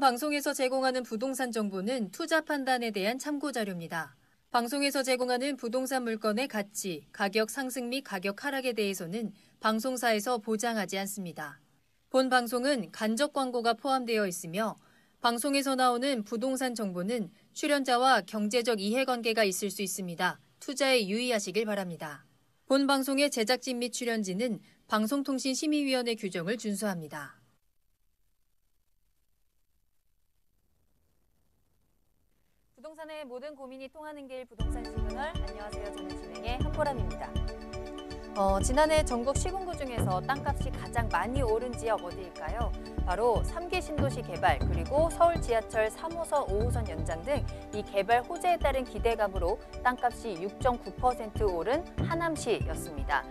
방송에서 제공하는 부동산 정보는 투자 판단에 대한 참고 자료입니다. 방송에서 제공하는 부동산 물건의 가치, 가격 상승 및 가격 하락에 대해서는 방송사에서 보장하지 않습니다. 본 방송은 간접 광고가 포함되어 있으며 방송에서 나오는 부동산 정보는 출연자와 경제적 이해관계가 있을 수 있습니다. 투자에 유의하시길 바랍니다. 본 방송의 제작진 및 출연진은 방송통신심의위원회 규정을 준수합니다. 부동산의 모든 고민이 통하는 길 부동산 시그널. 안녕하세요. 저는 진행의 한보람입니다. 지난해 전국 시군구 중에서 땅값이 가장 많이 오른 지역 어디일까요? 바로 3기 신도시 개발 그리고 서울 지하철 3호선, 5호선 연장 등 이 개발 호재에 따른 기대감으로 땅값이 6.9% 오른 하남시였습니다.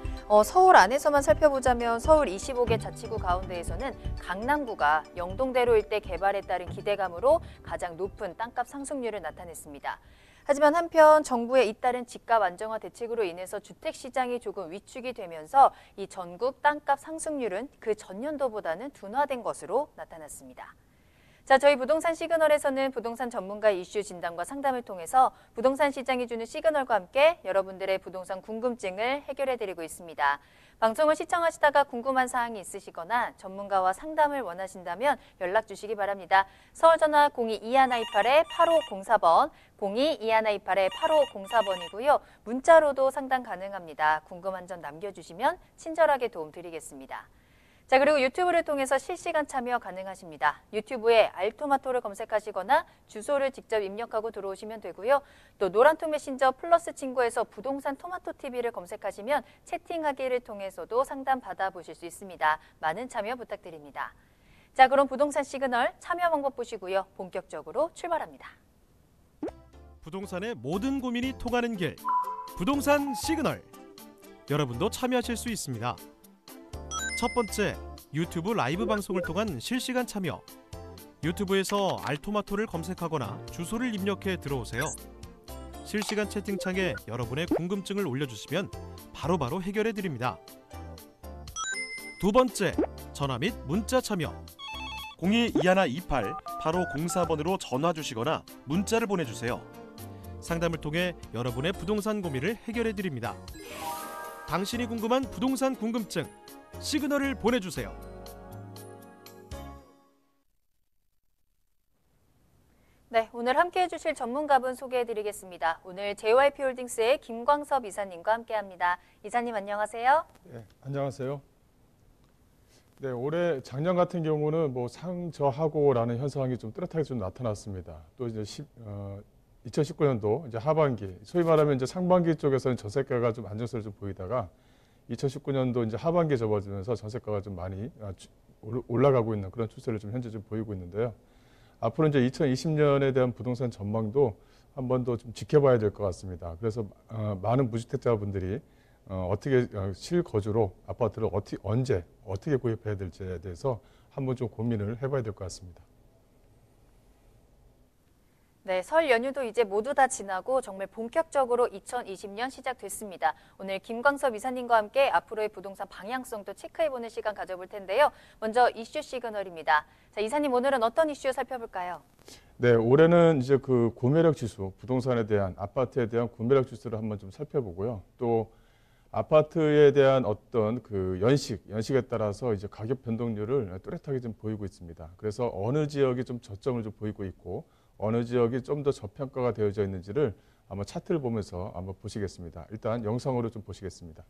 서울 안에서만 살펴보자면 서울 25개 자치구 가운데에서는 강남구가 영동대로 일대 개발에 따른 기대감으로 가장 높은 땅값 상승률을 나타냈습니다. 하지만 한편 정부의 잇따른 집값 안정화 대책으로 인해서 주택시장이 조금 위축이 되면서 이 전국 땅값 상승률은 그 전년도보다는 둔화된 것으로 나타났습니다. 자, 저희 부동산 시그널에서는 부동산 전문가의 이슈 진단과 상담을 통해서 부동산 시장이 주는 시그널과 함께 여러분들의 부동산 궁금증을 해결해드리고 있습니다. 방송을 시청하시다가 궁금한 사항이 있으시거나 전문가와 상담을 원하신다면 연락 주시기 바랍니다. 서울전화 02-2128-8504번, 02-2128-8504번이고요. 문자로도 상담 가능합니다. 궁금한 점 남겨주시면 친절하게 도움드리겠습니다. 자, 그리고 유튜브를 통해서 실시간 참여 가능하십니다. 유튜브에 알토마토를 검색하시거나 주소를 직접 입력하고 들어오시면 되고요. 또 노란톡 메신저 플러스 친구에서 부동산 토마토 TV를 검색하시면 채팅하기를 통해서도 상담 받아보실 수 있습니다. 많은 참여 부탁드립니다. 자, 그럼 부동산 시그널 참여 방법 보시고요. 본격적으로 출발합니다. 부동산의 모든 고민이 통하는 길, 부동산 시그널. 여러분도 참여하실 수 있습니다. 첫 번째, 유튜브 라이브 방송을 통한 실시간 참여. 유튜브에서 알토마토를 검색하거나 주소를 입력해 들어오세요. 실시간 채팅창에 여러분의 궁금증을 올려주시면 바로바로 해결해 드립니다. 두 번째, 전화 및 문자 참여. 02-2128-8504번으로 전화 주시거나 문자를 보내주세요. 상담을 통해 여러분의 부동산 고민을 해결해 드립니다. 당신이 궁금한 부동산 궁금증, 시그널을 보내주세요. 네, 오늘 함께해 주실 전문가분 소개해드리겠습니다. 오늘 JYP홀딩스의 김광섭 이사님과 함께합니다. 이사님 안녕하세요. 네, 안녕하세요. 네, 올해 작년 같은 경우는 상저하고라는 현상이 좀 뚜렷하게 좀 나타났습니다. 또 이제 2019년도 이제 하반기, 소위 말하면 이제 상반기 쪽에서는 전세가가 좀 안정세를 좀 보이다가 2019년도 이제 하반기에 접어들면서 전세가가 좀 많이 올라가고 있는 그런 추세를 좀 현재 좀 보이고 있는데요. 앞으로 이제 2020년에 대한 부동산 전망도 한 번 더 좀 지켜봐야 될 것 같습니다. 그래서 많은 무주택자분들이 어떻게 실거주로 아파트를 언제 어떻게 구입해야 될지에 대해서 한번 좀 고민을 해봐야 될 것 같습니다. 네, 설 연휴도 이제 모두 다 지나고 정말 본격적으로 2020년 시작됐습니다. 오늘 김광섭 이사님과 함께 앞으로의 부동산 방향성도 체크해보는 시간 가져볼 텐데요. 먼저 이슈 시그널입니다. 자, 이사님 오늘은 어떤 이슈 살펴볼까요? 네, 올해는 이제 그 구매력 지수, 부동산에 대한 아파트에 대한 구매력 지수를 한번 좀 살펴보고요. 또 아파트에 대한 어떤 그 연식에 따라서 이제 가격 변동률을 뚜렷하게 좀 보이고 있습니다. 그래서 어느 지역이 좀 저점을 좀 보이고 있고 어느 지역이 좀 더 저평가가 되어져 있는지를 한번 차트를 보면서 한번 보시겠습니다. 일단 영상으로 좀 보시겠습니다.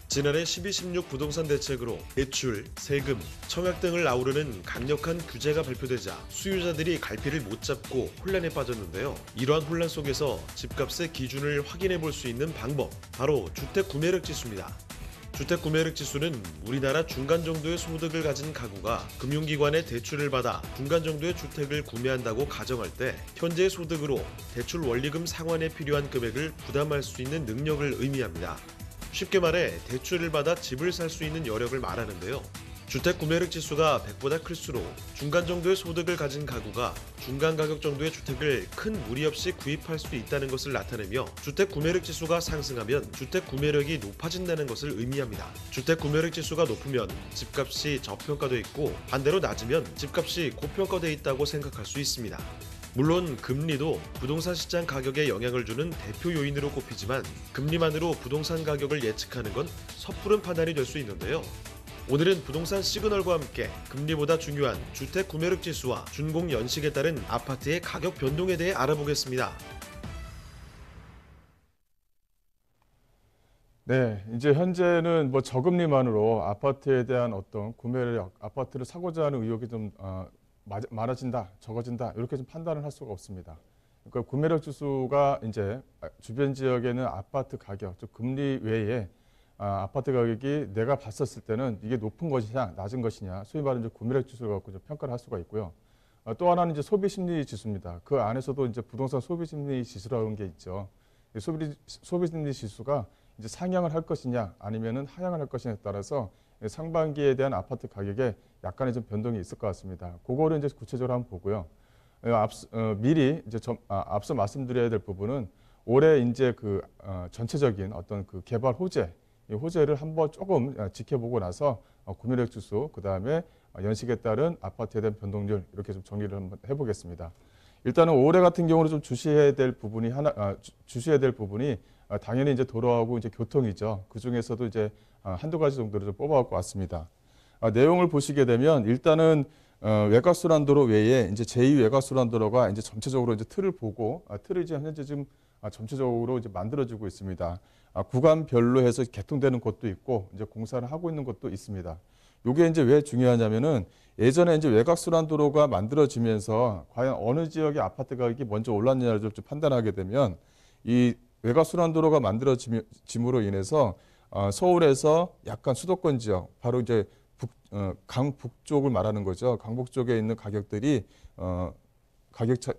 지난해 12.16 부동산 대책으로 대출, 세금, 청약 등을 아우르는 강력한 규제가 발표되자 수요자들이 갈피를 못 잡고 혼란에 빠졌는데요. 이러한 혼란 속에서 집값의 기준을 확인해 볼 수 있는 방법, 바로 주택 구매력 지수입니다. 주택 구매력 지수는 우리나라 중간 정도의 소득을 가진 가구가 금융기관의 대출을 받아 중간 정도의 주택을 구매한다고 가정할 때 현재의 소득으로 대출 원리금 상환에 필요한 금액을 부담할 수 있는 능력을 의미합니다. 쉽게 말해 대출을 받아 집을 살 수 있는 여력을 말하는데요. 주택 구매력 지수가 100보다 클수록 중간 정도의 소득을 가진 가구가 중간 가격 정도의 주택을 큰 무리 없이 구입할 수 있다는 것을 나타내며 주택 구매력 지수가 상승하면 주택 구매력이 높아진다는 것을 의미합니다. 주택 구매력 지수가 높으면 집값이 저평가돼 있고 반대로 낮으면 집값이 고평가돼 있다고 생각할 수 있습니다. 물론 금리도 부동산 시장 가격에 영향을 주는 대표 요인으로 꼽히지만 금리만으로 부동산 가격을 예측하는 건 섣부른 판단이 될 수 있는데요. 오늘은 부동산 시그널과 함께 금리보다 중요한 주택 구매력 지수와 준공 연식에 따른 아파트의 가격 변동에 대해 알아보겠습니다. 네, 이제 현재는 뭐 저금리만으로 아파트에 대한 어떤 구매력, 아파트를 사고자 하는 의욕이 좀 많아진다, 적어진다 이렇게 좀 판단을 할 수가 없습니다. 그러니까 구매력 지수가 이제 주변 지역에는 아파트 가격, 즉 금리 외에 아파트 가격이 내가 봤었을 때는 이게 높은 것이냐, 낮은 것이냐, 소위 말하는 이제 구매력 지수를 갖고 좀 평가를 할 수가 있고요. 또 하나는 이제 소비 심리 지수입니다. 그 안에서도 이제 부동산 소비 심리 지수라는 게 있죠. 소비 심리 지수가 이제 상향을 할 것이냐, 아니면은 하향을 할 것이냐에 따라서 상반기에 대한 아파트 가격에 약간의 좀 변동이 있을 것 같습니다. 그거를 이제 구체적으로 한번 보고요. 미리 이제 앞서 말씀드려야 될 부분은 올해 이제 그 전체적인 어떤 그 개발 호재, 이 호재를 한번 조금 지켜보고 나서 구매력 지수, 그 다음에 연식에 따른 아파트에 대한 변동률 이렇게 좀 정리를 한번 해보겠습니다. 일단은 올해 같은 경우는 좀 주시해야 될 부분이 당연히 이제 도로하고 이제 교통이죠. 그 중에서도 이제 한두 가지 정도를 좀 뽑아갖고 왔습니다. 내용을 보시게 되면 일단은 외곽순환도로 외에 이제 제2 외곽순환도로가 이제 전체적으로 이제 틀을 보고 틀을 이제 현재 지금 전체적으로 이제 만들어지고 있습니다. 구간별로 해서 개통되는 곳도 있고 이제 공사를 하고 있는 곳도 있습니다. 이게 이제 왜 중요하냐면은 예전에 이제 외곽순환도로가 만들어지면서 과연 어느 지역의 아파트 가격이 먼저 올랐느냐를 좀 판단하게 되면 이 외곽순환도로가 만들어짐으로 인해서 서울에서 약간 수도권 지역, 바로 이제 강북 쪽을 말하는 거죠. 강북 쪽에 있는 가격들이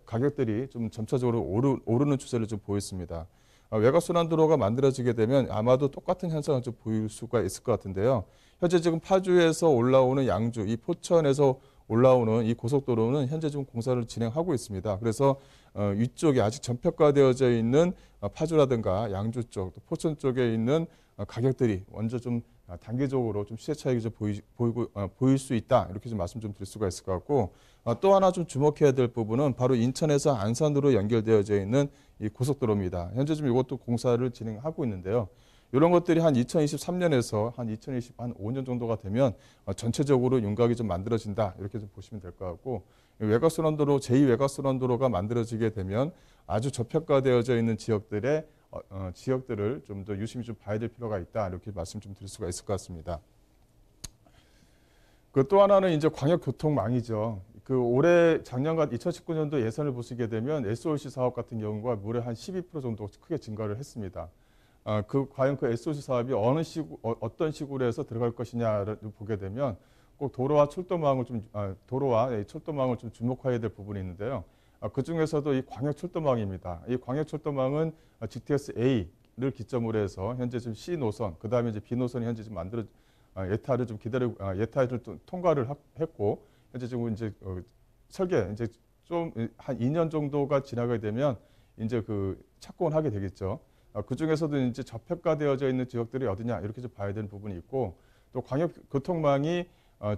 가격들이 좀 점차적으로 오르는 추세를 좀 보였습니다. 외곽순환도로가 만들어지게 되면 아마도 똑같은 현상을 좀 보일 수가 있을 것 같은데요. 현재 지금 파주에서 올라오는 양주, 이 포천에서 올라오는 이 고속도로는 현재 지금 공사를 진행하고 있습니다. 그래서 위쪽에 아직 전평가되어져 있는 파주라든가 양주 쪽, 또 포천 쪽에 있는 가격들이 먼저 좀 단계적으로 좀 시세 차익이 좀 보일 수 있다. 이렇게 좀 말씀 좀 드릴 수가 있을 것 같고, 또 하나 좀 주목해야 될 부분은 바로 인천에서 안산으로 연결되어져 있는 이 고속도로입니다. 현재 좀 이것도 공사를 진행하고 있는데요. 이런 것들이 한 2023년에서 한 2025년 정도가 되면 전체적으로 윤곽이 좀 만들어진다. 이렇게 좀 보시면 될 것 같고, 외곽순환도로, 제2 외곽순환도로가 만들어지게 되면 아주 저평가되어져 있는 지역들의 지역들을 좀 더 유심히 좀 봐야 될 필요가 있다. 이렇게 말씀 좀 드릴 수가 있을 것 같습니다. 그 또 하나는 이제 광역교통망이죠. 그 올해 작년과 2019년도 예산을 보시게 되면 SOC 사업 같은 경우가 무려 한 12% 정도 크게 증가를 했습니다. 과연 그 SOC 사업이 어떤 식으로 해서 들어갈 것이냐를 보게 되면 꼭 도로와 철도망을 좀 주목해야 될 부분이 있는데요. 그 중에서도 이 광역철도망입니다. 이 광역철도망은 GTS A를 기점으로 해서 현재 지금 C 노선, 그 다음에 이제 B 노선이 현재 지금 예타를 좀 예타를 통과를 했고, 현재 지금 이제 설계 이제 좀 한 2년 정도가 지나게 되면 이제 그 착공을 하게 되겠죠. 그 중에서도 이제 저평가되어져 있는 지역들이 어디냐 이렇게 좀 봐야 되는 부분이 있고, 또 광역교통망이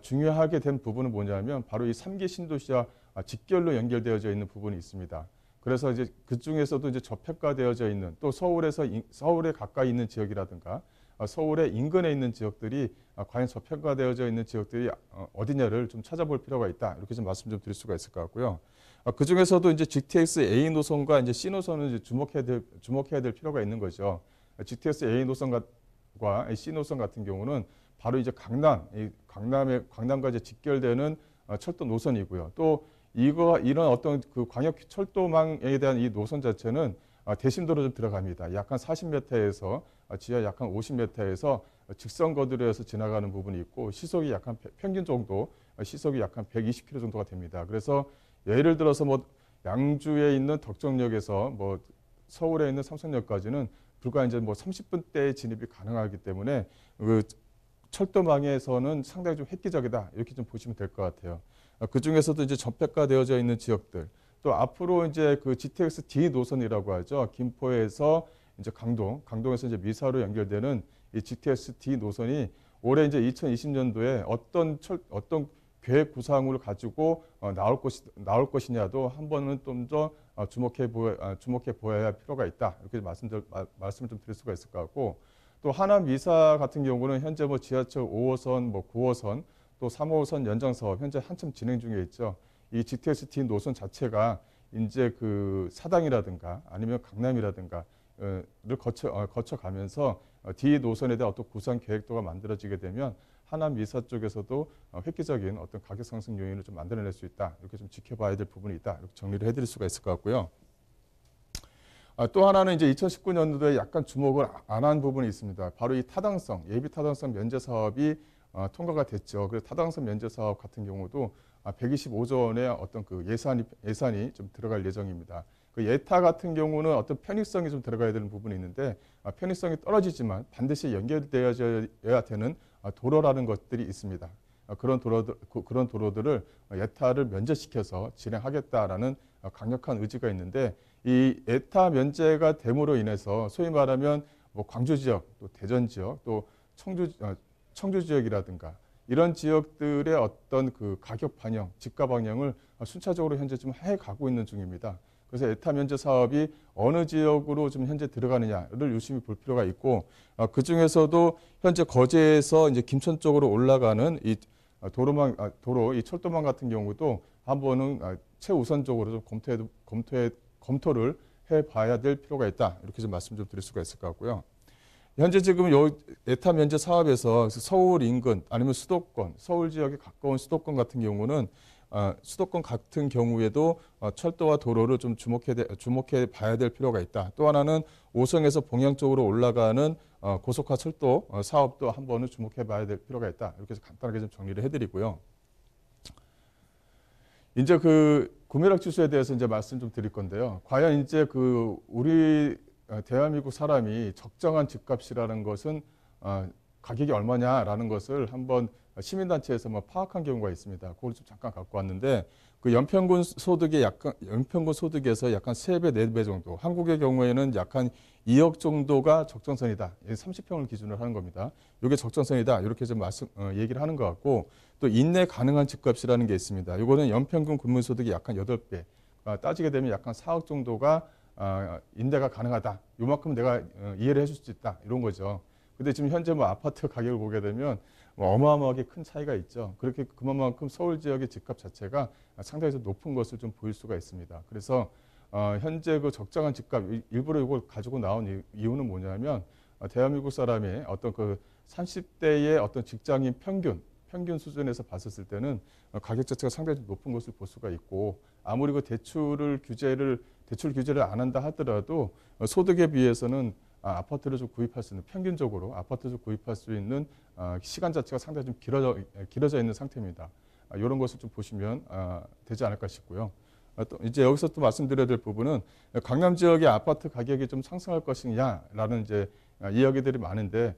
중요하게 된 부분은 뭐냐면 바로 이 3기 신도시와 직결로 연결되어져 있는 부분이 있습니다. 그래서 이제 그 중에서도 이제 저평가되어져 있는 또 서울에 가까이 있는 지역이라든가 서울의 인근에 있는 지역들이 과연 저평가되어져 있는 지역들이 어디냐를 좀 찾아볼 필요가 있다. 이렇게 좀 말씀 좀 드릴 수가 있을 것 같고요. 그 중에서도 이제 GTX A 노선과 이제 C 노선을 이제 주목해야 될 필요가 있는 거죠. GTX A 노선과 C 노선 같은 경우는 바로 이제 강남과 이제 직결되는 철도 노선이고요. 또 이런 어떤 그 광역 철도망에 대한 이 노선 자체는 대심도로 좀 들어갑니다. 약 한 40m에서 지하 약 한 50m에서 직선 거리로해서 지나가는 부분이 있고 시속이 약간 평균 정도 시속이 약 한 120km 정도가 됩니다. 그래서 예를 들어서 뭐 양주에 있는 덕정역에서 뭐 서울에 있는 삼성역까지는 불과 이제 뭐 30분대의 진입이 가능하기 때문에 철도망에서는 상당히 좀 획기적이다 이렇게 좀 보시면 될 것 같아요. 그 중에서도 이제 전폐가되어져 있는 지역들, 또 앞으로 이제 그 GTX D 노선이라고 하죠. 김포에서 이제 강동에서 이제 미사로 연결되는 이 GTX D 노선이 올해 이제 2020년도에 어떤 계획 구상을 가지고 나올 것이냐도 한 번은 좀 더 주목해 보아야 할 필요가 있다. 이렇게 말씀을 좀 드릴 수가 있을 것 같고, 또 하남 미사 같은 경우는 현재 뭐 지하철 5호선, 뭐 9호선, 또 3호선 연장 사업 현재 한참 진행 중에 있죠. 이 GTX-D 노선 자체가 이제 그 사당이라든가 아니면 강남이라든가 를 거쳐가면서 D 노선에 대한 어떤 구상 계획도가 만들어지게 되면 하남 미사 쪽에서도 획기적인 어떤 가격 상승 요인을 좀 만들어낼 수 있다. 이렇게 좀 지켜봐야 될 부분이 있다. 이렇게 정리를 해드릴 수가 있을 것 같고요. 또 하나는 이제 2019년도에 약간 주목을 안 한 부분이 있습니다. 바로 이 예비 타당성 면제 사업이 통과가 됐죠. 그래서 타당성 면제 사업 같은 경우도 125조 원의 어떤 그 예산이 좀 들어갈 예정입니다. 그 예타 같은 경우는 어떤 편의성이 좀 들어가야 되는 부분이 있는데 편의성이 떨어지지만 반드시 연결되어야 되는 도로라는 것들이 있습니다. 그런 도로들을 예타를 면제시켜서 진행하겠다라는 강력한 의지가 있는데, 이 예타 면제가 됨으로 인해서 소위 말하면 뭐 광주 지역, 또 대전 지역, 또 청주 지역이라든가 이런 지역들의 어떤 그 가격 반영, 집가 반영을 순차적으로 현재 좀 해가고 있는 중입니다. 그래서 예타 면제 사업이 어느 지역으로 좀 현재 들어가느냐를 유심히 볼 필요가 있고, 그 중에서도 현재 거제에서 이제 김천 쪽으로 올라가는 이 이 철도망 같은 경우도 한번은 최우선적으로 좀 검토를 해봐야 될 필요가 있다. 이렇게 좀 말씀 좀 드릴 수가 있을 것 같고요. 현재 지금 요 예타 면제 사업에서 서울 인근 아니면 수도권, 서울 지역에 가까운 수도권 같은 경우는 수도권 같은 경우에도 철도와 도로를 좀 주목해 봐야 될 필요가 있다. 또 하나는 오송에서 봉양 쪽으로 올라가는 고속화 철도 사업도 한 번은 주목해 봐야 될 필요가 있다. 이렇게 해서 간단하게 좀 정리를 해드리고요. 이제 그 구매력 지수에 대해서 이제 말씀 좀 드릴 건데요. 과연 이제 그 우리 대한민국 사람이 적정한 집값이라는 것은 가격이 얼마냐라는 것을 한번 시민단체에서 파악한 경우가 있습니다. 그걸 좀 잠깐 갖고 왔는데, 그 연평균 소득에서 약간 3배, 4배 정도, 한국의 경우에는 약간 2억 정도가 적정선이다. 30평을 기준으로 하는 겁니다. 이게 적정선이다. 이렇게 좀 얘기를 하는 것 같고, 또 인내 가능한 집값이라는 게 있습니다. 이거는 연평균 국민소득이 약간 8배, 따지게 되면 약간 4억 정도가 인내가 가능하다. 요만큼 내가 이해를 해줄 수 있다. 이런 거죠. 근데 지금 현재 아파트 가격을 보게 되면 어마어마하게 큰 차이가 있죠. 그렇게 그만큼 서울 지역의 집값 자체가 상당히 좀 높은 것을 좀 보일 수가 있습니다. 그래서 현재 그 적정한 집값, 일부러 이걸 가지고 나온 이유는 뭐냐면 대한민국 사람의 어떤 그 30대의 어떤 직장인 평균 수준에서 봤었을 때는 가격 자체가 상당히 좀 높은 것을 볼 수가 있고, 아무리 그 대출 규제를 안 한다 하더라도 소득에 비해서는 아파트를 좀 구입할 수 있는, 평균적으로 아파트를 구입할 수 있는 시간 자체가 상당히 좀 길어져 있는 상태입니다. 이런 것을 좀 보시면 되지 않을까 싶고요. 또 이제 여기서 또 말씀드려야 될 부분은 강남 지역의 아파트 가격이 좀 상승할 것이냐라는 이제 이야기들이 많은데,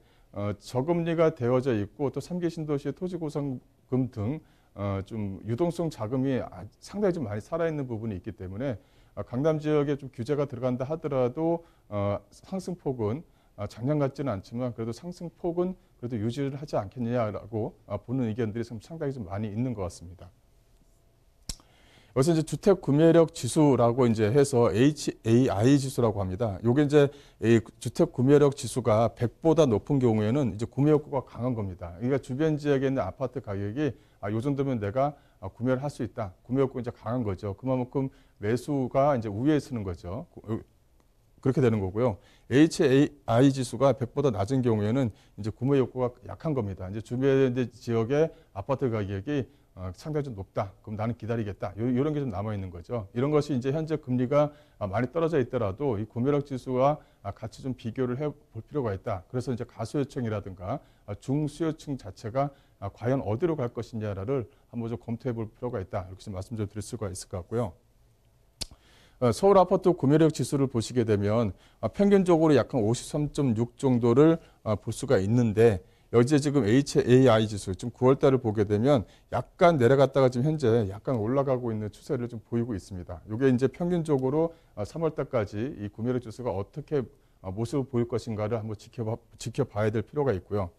저금리가 되어져 있고 또 3기 신도시의 토지보상금 등 좀 유동성 자금이 상당히 좀 많이 살아있는 부분이 있기 때문에 강남 지역에 좀 규제가 들어간다 하더라도 상승폭은 작년 같지는 않지만 그래도 상승폭은 그래도 유지를 하지 않겠느냐라고 보는 의견들이 상당히 좀 많이 있는 것 같습니다. 여기서 이제 주택 구매력 지수라고 이제 해서 HAI 지수라고 합니다. 요게 이제 주택 구매력 지수가 100보다 높은 경우에는 이제 구매 욕구가 강한 겁니다. 그러니까 주변 지역에 있는 아파트 가격이 요 정도면 내가 구매를 할 수 있다. 구매 욕구가 이제 강한 거죠. 그만큼 매수가 이제 우위에 서는 거죠. 그렇게 되는 거고요. HAI 지수가 100보다 낮은 경우에는 이제 구매 욕구가 약한 겁니다. 이제 주변 지역의 아파트 가격이 상당히 좀 높다. 그럼 나는 기다리겠다. 이런 게 좀 남아 있는 거죠. 이런 것이 이제 현재 금리가 많이 떨어져 있더라도 이 구매력 지수와 같이 좀 비교를 해 볼 필요가 있다. 그래서 이제 가수요층이라든가 중수요층 자체가 과연 어디로 갈 것이냐를 한번 좀 검토해 볼 필요가 있다. 이렇게 좀 말씀 좀 드릴 수가 있을 것 같고요. 서울 아파트 구매력 지수를 보시게 되면 평균적으로 약간 53.6 정도를 볼 수가 있는데, 여기에 지금 HAI 지수, 지금 9월 달을 보게 되면 약간 내려갔다가 지금 현재 약간 올라가고 있는 추세를 좀 보이고 있습니다. 이게 이제 평균적으로 3월 달까지 이 구매력 지수가 어떻게 모습을 보일 것인가를 한번 지켜봐야 될 필요가 있고요.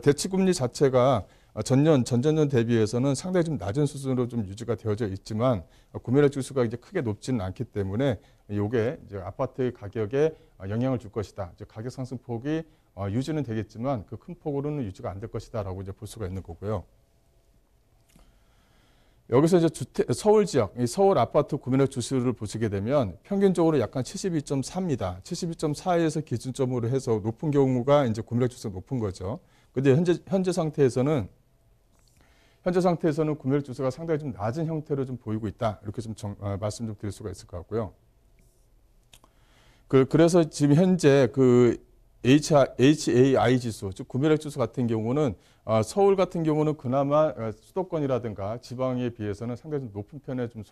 대치금리 자체가 전전년 대비해서는 상당히 좀 낮은 수준으로 좀 유지가 되어져 있지만 구매력 지수가 이제 크게 높지는 않기 때문에 이게 이제 아파트 가격에 영향을 줄 것이다. 이제 가격 상승 폭이 유지는 되겠지만 그 큰 폭으로는 유지가 안 될 것이다라고 이제 볼 수가 있는 거고요. 여기서 이제 서울 지역, 서울 아파트 구매력 지수를 보시게 되면 평균적으로 약간 72.4입니다. 72.4에서 기준점으로 해서 높은 경우가 이제 구매력 지수가 높은 거죠. 근데 현재 상태에서는 구매력 지수가 상당히 좀 낮은 형태로 좀 보이고 있다. 이렇게 좀 말씀 좀 드릴 수가 있을 것 같고요. 그래서 지금 현재 그 HAI 지수, 즉 구매력 지수 같은 경우는 서울 같은 경우는 그나마 수도권이라든가 지방에 비해서는 상당히 좀 높은 편에 좀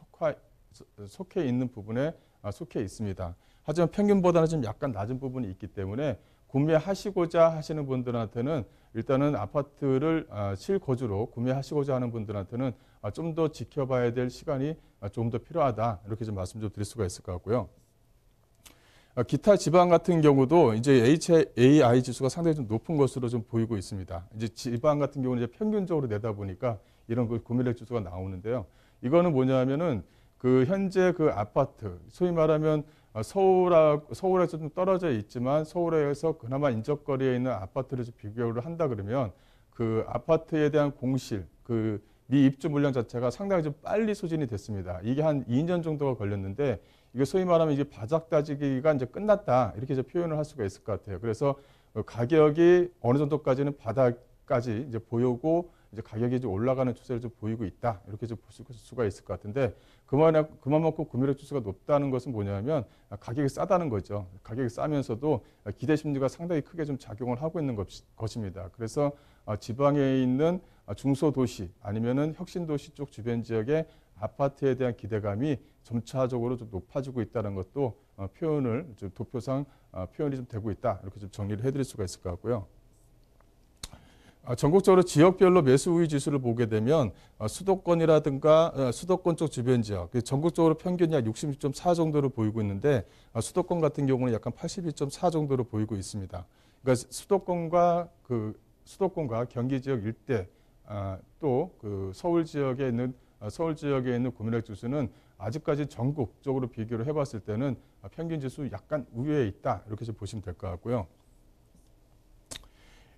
속해 있는 부분에 속해 있습니다. 하지만 평균보다는 좀 약간 낮은 부분이 있기 때문에 구매하시고자 하시는 분들한테는 일단은 아파트를 실거주로 구매하시고자 하는 분들한테는 좀 더 지켜봐야 될 시간이 좀 더 필요하다. 이렇게 좀 말씀 좀 드릴 수가 있을 것 같고요. 기타 지방 같은 경우도 이제 HAI 지수가 상당히 좀 높은 것으로 좀 보이고 있습니다. 이제 지방 같은 경우는 이제 평균적으로 내다 보니까 이런 그 구매력 지수가 나오는데요. 이거는 뭐냐면은 그 현재 그 아파트, 소위 말하면 서울에서 좀 떨어져 있지만 서울에서 그나마 인접거리에 있는 아파트를 비교를 한다 그러면 그 아파트에 대한 공실, 그 미입주 물량 자체가 상당히 좀 빨리 소진이 됐습니다. 이게 한 2년 정도가 걸렸는데 이게 소위 말하면 이게 바닥 다지기가 이제 끝났다 이렇게 이제 표현을 할 수가 있을 것 같아요. 그래서 가격이 어느 정도까지는 바닥까지 이제 보이고 이제 가격이 이제 올라가는 추세를 좀 보이고 있다 이렇게 좀 볼 수가 있을 것 같은데 그만큼 구매력 지수가 높다는 것은 뭐냐면 가격이 싸다는 거죠. 가격이 싸면서도 기대 심리가 상당히 크게 좀 작용을 하고 있는 것입니다. 그래서 지방에 있는 중소도시 아니면은 혁신도시 쪽 주변 지역의 아파트에 대한 기대감이 점차적으로 좀 높아지고 있다는 것도 표현을 좀 도표상 표현이 좀 되고 있다 이렇게 좀 정리를 해드릴 수가 있을 것 같고요. 전국적으로 지역별로 매수 우위 지수를 보게 되면 수도권이라든가 수도권 쪽 주변 지역 전국적으로 평균이 약 66.4 정도를 보이고 있는데 수도권 같은 경우는 약간 82.4 정도로 보이고 있습니다. 그러니까 수도권과 경기 지역 일대 또 그 서울 지역에 있는 구매력 지수는 아직까지 전국적으로 비교를 해봤을 때는 평균 지수 약간 우위에 있다 이렇게 좀 보시면 될 것 같고요.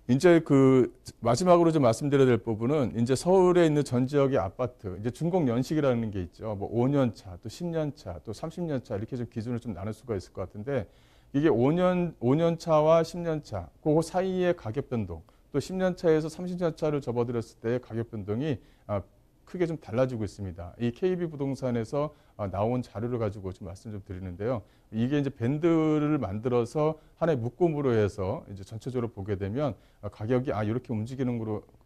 이제 그 마지막으로 좀 말씀드려야 될 부분은 이제 서울에 있는 전 지역의 아파트 이제 준공 연식이라는 게 있죠. 뭐 5년 차, 또 10년 차, 또 30년 차 이렇게 좀 기준을 좀 나눌 수가 있을 것 같은데 이게 5년 차와 10년 차 그 사이의 가격 변동 또 10년 차에서 30년 차를 접어들었을 때의 가격 변동이 크게 좀 달라지고 있습니다. 이 KB 부동산에서 나온 자료를 가지고 좀 말씀 좀 드리는데요. 이게 이제 밴드를 만들어서 하나의 묶음으로 해서 이제 전체적으로 보게 되면 가격이 이렇게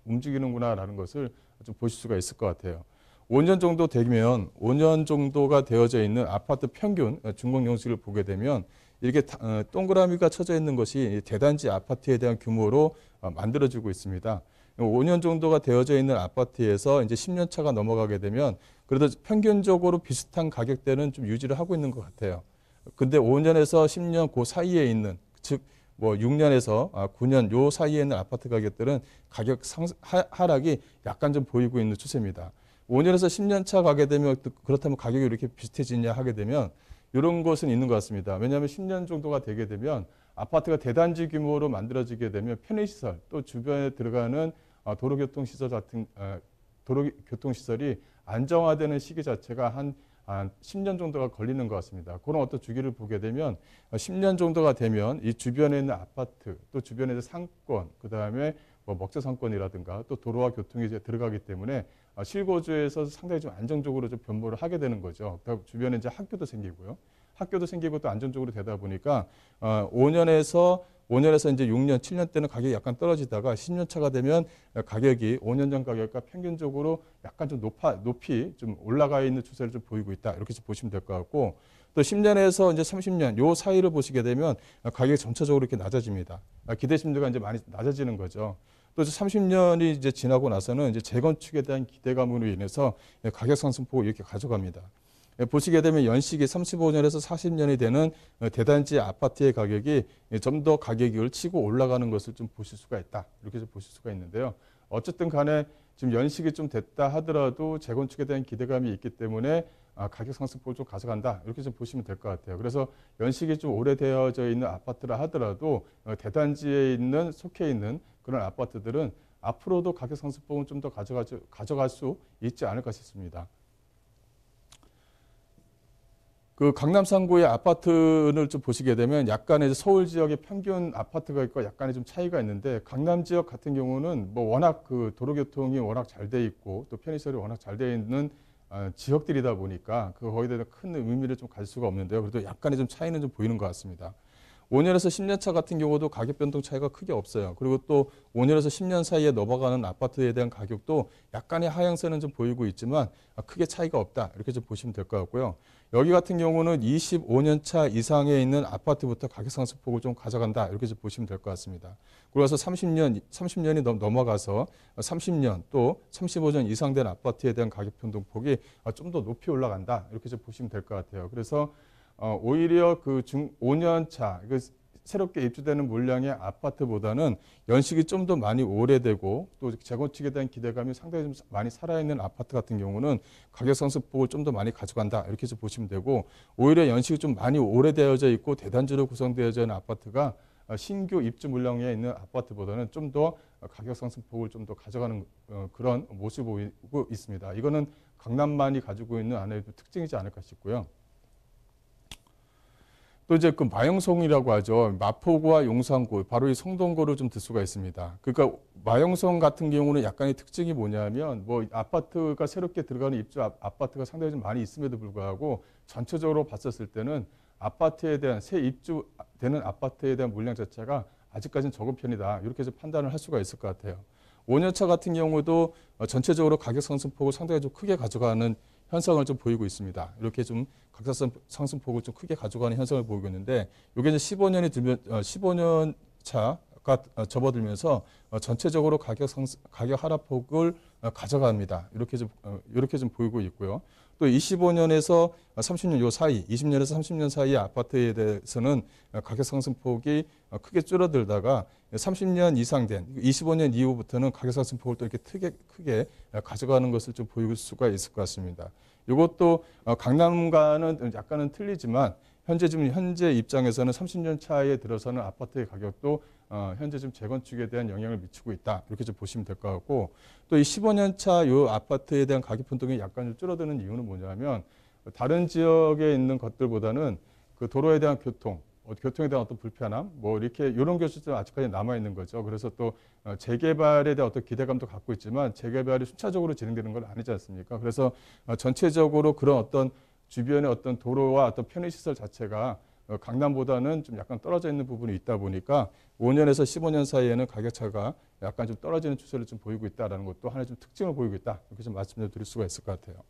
움직이는구나라는 것을 좀 보실 수가 있을 것 같아요. 5년 정도 되면 5년 정도가 되어져 있는 아파트 평균 준공 연식을 보게 되면 이렇게 동그라미가 쳐져 있는 것이 대단지 아파트에 대한 규모로 만들어지고 있습니다. 5년 정도가 되어져 있는 아파트에서 이제 10년 차가 넘어가게 되면 그래도 평균적으로 비슷한 가격대는 좀 유지를 하고 있는 것 같아요. 근데 5년에서 10년 그 사이에 있는 즉 뭐 6년에서 9년 요 사이에 있는 아파트 가격들은 가격 하락이 약간 좀 보이고 있는 추세입니다. 5년에서 10년 차 가게 되면 그렇다면 가격이 이렇게 비슷해지냐 하게 되면 이런 것은 있는 것 같습니다. 왜냐하면 10년 정도가 되게 되면 아파트가 대단지 규모로 만들어지게 되면 편의시설 또 주변에 들어가는 도로교통시설 같은 도로교통시설이 안정화되는 시기 자체가 한 10년 정도가 걸리는 것 같습니다. 그런 어떤 주기를 보게 되면 10년 정도가 되면 이 주변에 있는 아파트 또 주변에 있는 상권 그다음에 뭐 먹자 상권이라든가 또 도로와 교통이 이제 들어가기 때문에 실거주에서 상당히 좀 안정적으로 좀 변모를 하게 되는 거죠. 주변에 이제 학교도 생기고 또 안정적으로 되다 보니까 5년에서 이제 6년, 7년 때는 가격이 약간 떨어지다가 10년 차가 되면 가격이 5년 전 가격과 평균적으로 약간 좀 높이 좀 올라가 있는 추세를 좀 보이고 있다. 이렇게 좀 보시면 될 것 같고 또 10년에서 이제 30년 요 사이를 보시게 되면 가격이 점차적으로 이렇게 낮아집니다. 기대 심리가 이제 많이 낮아지는 거죠. 또 30년이 이제 지나고 나서는 이제 재건축에 대한 기대감으로 인해서 가격 상승폭을 이렇게 가져갑니다. 보시게 되면 연식이 35년에서 40년이 되는 대단지 아파트의 가격이 좀 더 가격을 치고 올라가는 것을 좀 보실 수가 있다. 이렇게 좀 보실 수가 있는데요. 어쨌든 간에 지금 연식이 좀 됐다 하더라도 재건축에 대한 기대감이 있기 때문에 가격 상승폭을 좀 가져간다. 이렇게 좀 보시면 될 것 같아요. 그래서 연식이 좀 오래되어져 있는 아파트라 하더라도 대단지에 있는 속해 있는 그런 아파트들은 앞으로도 가격 상승폭은 좀 더 가져갈 수 있지 않을까 싶습니다. 그 강남 상구의 아파트를 좀 보시게 되면 약간의 서울 지역의 평균 아파트가 있고 약간의 좀 차이가 있는데 강남 지역 같은 경우는 뭐 워낙 그 도로교통이 워낙 잘 돼 있고 또 편의시설이 워낙 잘 돼 있는 지역들이다 보니까 그 거기에 대한 큰 의미를 좀 가질 수가 없는데요. 그래도 약간의 좀 차이는 좀 보이는 것 같습니다. 5년에서 10년 차 같은 경우도 가격 변동 차이가 크게 없어요. 그리고 또 5년에서 10년 사이에 넘어가는 아파트에 대한 가격도 약간의 하향세는 좀 보이고 있지만 크게 차이가 없다. 이렇게 좀 보시면 될 것 같고요. 여기 같은 경우는 25년 차 이상에 있는 아파트부터 가격 상승폭을 좀 가져간다. 이렇게 좀 보시면 될 것 같습니다. 그래서 30년이 넘어가서 30년 또 35년 이상 된 아파트에 대한 가격 변동폭이 좀 더 높이 올라간다. 이렇게 좀 보시면 될 것 같아요. 그래서 오히려 그 5년 차, 새롭게 입주되는 물량의 아파트보다는 연식이 좀 더 많이 오래되고 또 재건축에 대한 기대감이 상당히 좀 많이 살아있는 아파트 같은 경우는 가격 상승폭을 좀 더 많이 가져간다. 이렇게 좀 보시면 되고 오히려 연식이 좀 많이 오래되어져 있고 대단지로 구성되어져 있는 아파트가 신규 입주 물량에 있는 아파트보다는 좀 더 가격 상승폭을 좀 더 가져가는 그런 모습을 보이고 있습니다. 이거는 강남만이 가지고 있는 하나의 특징이지 않을까 싶고요. 또 이제 그 마영성이라고 하죠. 마포구와 용산구, 바로 이 성동구를 좀 들 수가 있습니다. 그러니까 마영성 같은 경우는 약간의 특징이 뭐냐면 뭐 아파트가 새롭게 들어가는 입주 아파트가 상당히 좀 많이 있음에도 불구하고 전체적으로 봤었을 때는 아파트에 대한 새 입주되는 아파트에 대한 물량 자체가 아직까지는 적은 편이다. 이렇게 좀 판단을 할 수가 있을 것 같아요. 5년차 같은 경우도 전체적으로 가격 상승폭을 상당히 좀 크게 가져가는 현상을 좀 보이고 있습니다. 이렇게 좀 가격 상승폭을 좀 크게 가져가는 현상을 보이고 있는데 이게 이제 15년 차가 접어들면서 전체적으로 가격 하락폭을 가져갑니다. 이렇게 좀 보이고 있고요. 또 25년에서 30년 요 사이, 20년에서 30년 사이의 아파트에 대해서는 가격 상승폭이 크게 줄어들다가 30년 이상 된 25년 이후부터는 가격 상승폭을 또 이렇게 크게 가져가는 것을 좀 보일 수가 있을 것 같습니다. 이것도 강남과는 약간은 틀리지만 현재 입장에서는 30년 차에 들어서는 아파트의 가격도 현재 좀 재건축에 대한 영향을 미치고 있다. 이렇게 좀 보시면 될 것 같고 또 이 15년 차 이 아파트에 대한 가격 변동이 약간 좀 줄어드는 이유는 뭐냐면 다른 지역에 있는 것들보다는 그 도로에 대한 교통에 대한 어떤 불편함, 뭐 이렇게 이런 것들이 아직까지 남아 있는 거죠. 그래서 또 재개발에 대한 어떤 기대감도 갖고 있지만 재개발이 순차적으로 진행되는 건 아니지 않습니까? 그래서 전체적으로 그런 어떤 주변의 어떤 도로와 어떤 편의시설 자체가 강남보다는 좀 약간 떨어져 있는 부분이 있다 보니까 5년에서 15년 사이에는 가격차가 약간 좀 떨어지는 추세를 좀 보이고 있다는 것도 하나의 좀 특징을 보이고 있다. 이렇게 좀 말씀을 드릴 수가 있을 것 같아요.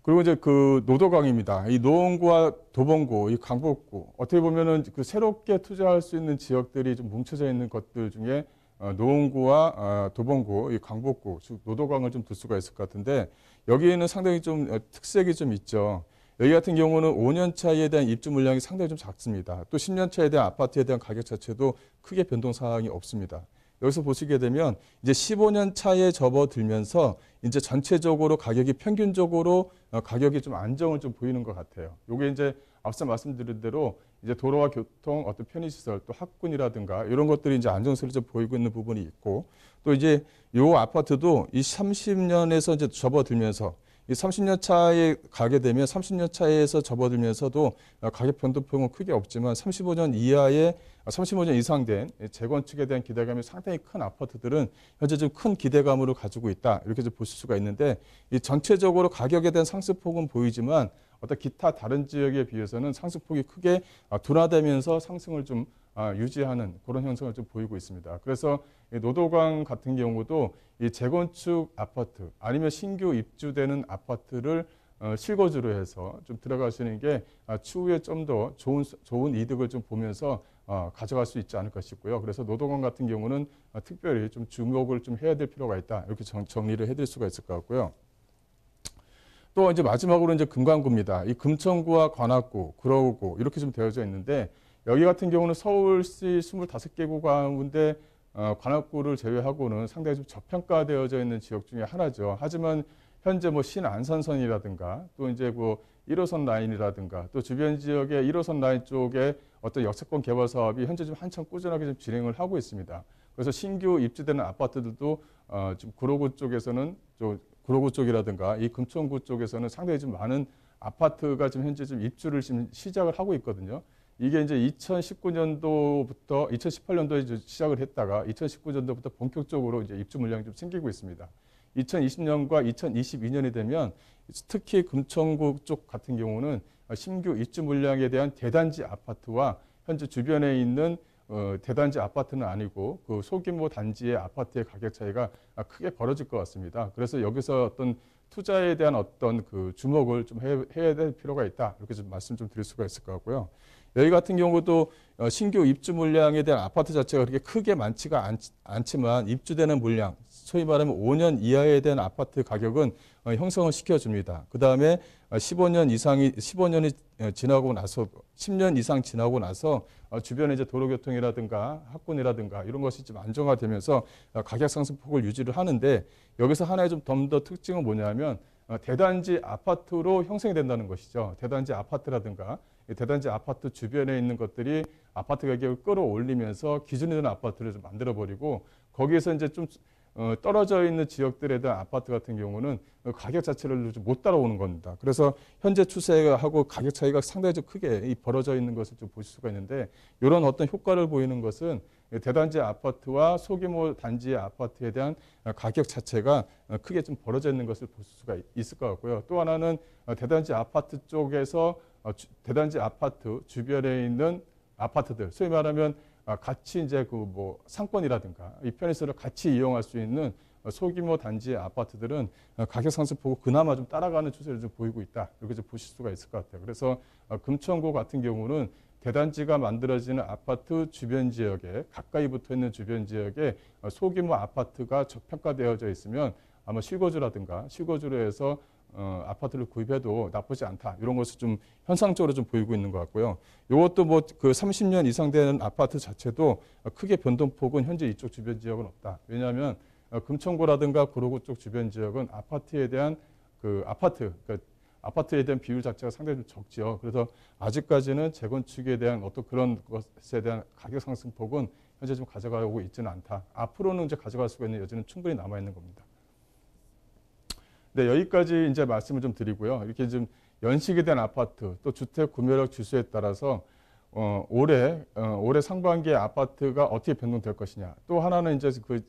그리고 이제 그 노도강입니다. 이 노원구와 도봉구, 이 강북구 어떻게 보면은 그 새롭게 투자할 수 있는 지역들이 좀 뭉쳐져 있는 것들 중에 노원구와 도봉구, 이 강북구, 즉 노도강을 좀 둘 수가 있을 것 같은데 여기에는 상당히 좀 특색이 좀 있죠. 여기 같은 경우는 5년 차에 대한 입주 물량이 상당히 좀 작습니다. 또 10년 차에 대한 아파트에 대한 가격 자체도 크게 변동 사항이 없습니다. 여기서 보시게 되면 이제 15년 차에 접어들면서 이제 전체적으로 가격이 평균적으로 가격이 좀 안정을 좀 보이는 것 같아요. 요게 이제 앞서 말씀드린 대로 이제 도로와 교통, 어떤 편의시설, 또 학군이라든가 이런 것들이 이제 안정세를 좀 보이고 있는 부분이 있고 또 이제 요 아파트도 이 30년에서 이제 접어들면서 이 30년 차에 가게 되면 30년 차에서 접어들면서도 가격 변동폭은 크게 없지만 35년 이상 된 재건축에 대한 기대감이 상당히 큰 아파트들은 현재 좀 큰 기대감으로 가지고 있다. 이렇게 좀 보실 수가 있는데 이 전체적으로 가격에 대한 상승폭은 보이지만 어떤 기타 다른 지역에 비해서는 상승폭이 크게 둔화되면서 상승을 좀 유지하는 그런 현상을 좀 보이고 있습니다. 그래서 노도강 같은 경우도 이 재건축 아파트 아니면 신규 입주되는 아파트를 실거주로 해서 좀 들어가시는 게 추후에 좀 더 좋은 이득을 좀 보면서 가져갈 수 있지 않을까 싶고요. 그래서 노동원 같은 경우는 특별히 좀 주목을 좀 해야 될 필요가 있다. 이렇게 정리를 해드릴 수가 있을 것 같고요. 또 이제 마지막으로 이제 금관구입니다. 이 금천구와 관악구, 구로구 이렇게 좀 되어져 있는데 여기 같은 경우는 서울시 25개구 가운데 관악구를 제외하고는 상당히 좀 저평가되어져 있는 지역 중에 하나죠. 하지만 현재 뭐 신안산선이라든가 또 이제 뭐 1호선 라인이라든가 또 주변 지역의 1호선 라인 쪽에 어떤 역세권 개발 사업이 현재 좀 한참 꾸준하게 좀 진행을 하고 있습니다. 그래서 신규 입주되는 아파트들도 좀 구로구 쪽에서는 구로구 쪽이라든가 이 금천구 쪽에서는 상당히 좀 많은 아파트가 지금 현재 좀 입주를 지금 시작을 하고 있거든요. 이게 이제 2019년도부터 2018년도에 이제 시작을 했다가 2019년도부터 본격적으로 이제 입주 물량이 좀 생기고 있습니다. 2020년과 2022년이 되면 특히 금천구 쪽 같은 경우는 신규 입주 물량에 대한 대단지 아파트와 현재 주변에 있는 대단지 아파트는 아니고 그 소규모 단지의 아파트의 가격 차이가 크게 벌어질 것 같습니다. 그래서 여기서 어떤 투자에 대한 어떤 그 주목을 좀 해야 될 필요가 있다. 이렇게 좀 말씀 좀 드릴 수가 있을 것 같고요. 여기 같은 경우도 신규 입주 물량에 대한 아파트 자체가 그렇게 크게 많지가 않지만 입주되는 물량, 소위 말하면 5년 이하에 대한 아파트 가격은 형성을 시켜줍니다. 그 다음에 15년이 지나고 나서 10년 이상 지나고 나서 주변에 이제 도로교통이라든가 학군이라든가 이런 것이 좀 안정화되면서 가격 상승폭을 유지를 하는데 여기서 하나의 좀 더 특징은 뭐냐면 대단지 아파트로 형성이 된다는 것이죠. 대단지 아파트라든가 대단지 아파트 주변에 있는 것들이 아파트 가격을 끌어올리면서 기준이 되는 아파트를 좀 만들어버리고 거기에서 이제 좀 떨어져 있는 지역들에 대한 아파트 같은 경우는 가격 자체를 좀 못 따라오는 겁니다. 그래서 현재 추세하고 가격 차이가 상당히 좀 크게 벌어져 있는 것을 좀 보실 수가 있는데 이런 어떤 효과를 보이는 것은 대단지 아파트와 소규모 단지의 아파트에 대한 가격 자체가 크게 좀 벌어져 있는 것을 볼 수가 있을 것 같고요. 또 하나는 대단지 아파트 쪽에서 대단지 아파트 주변에 있는 아파트들, 소위 말하면 같이 이제 그 뭐 상권이라든가 이 편의시설을 같이 이용할 수 있는 소규모 단지의 아파트들은 가격 상승폭을 그나마 좀 따라가는 추세를 좀 보이고 있다. 이렇게 좀 보실 수가 있을 것 같아요. 그래서 금천구 같은 경우는 대단지가 만들어지는 아파트 주변 지역에 가까이 붙어 있는 주변 지역에 소규모 아파트가 저평가되어져 있으면 아마 실거주라든가 실거주로 해서 아파트를 구입해도 나쁘지 않다. 이런 것을 좀 현상적으로 좀 보이고 있는 것 같고요. 이것도 뭐 그 30년 이상 되는 아파트 자체도 크게 변동폭은 현재 이쪽 주변 지역은 없다. 왜냐하면 금천구라든가 구로구 쪽 주변 지역은 아파트에 대한 그러니까 아파트에 대한 비율 자체가 상당히 좀 적지요. 그래서 아직까지는 재건축에 대한 어떤 그런 것에 대한 가격 상승폭은 현재 좀 가져가고 있지는 않다. 앞으로는 이제 가져갈 수가 있는 여지는 충분히 남아 있는 겁니다. 네, 여기까지 이제 말씀을 좀 드리고요. 이렇게 좀 연식에 대한 아파트, 또 주택 구매력 지수에 따라서 올해 상반기에 아파트가 어떻게 변동될 것이냐. 또 하나는 이제 그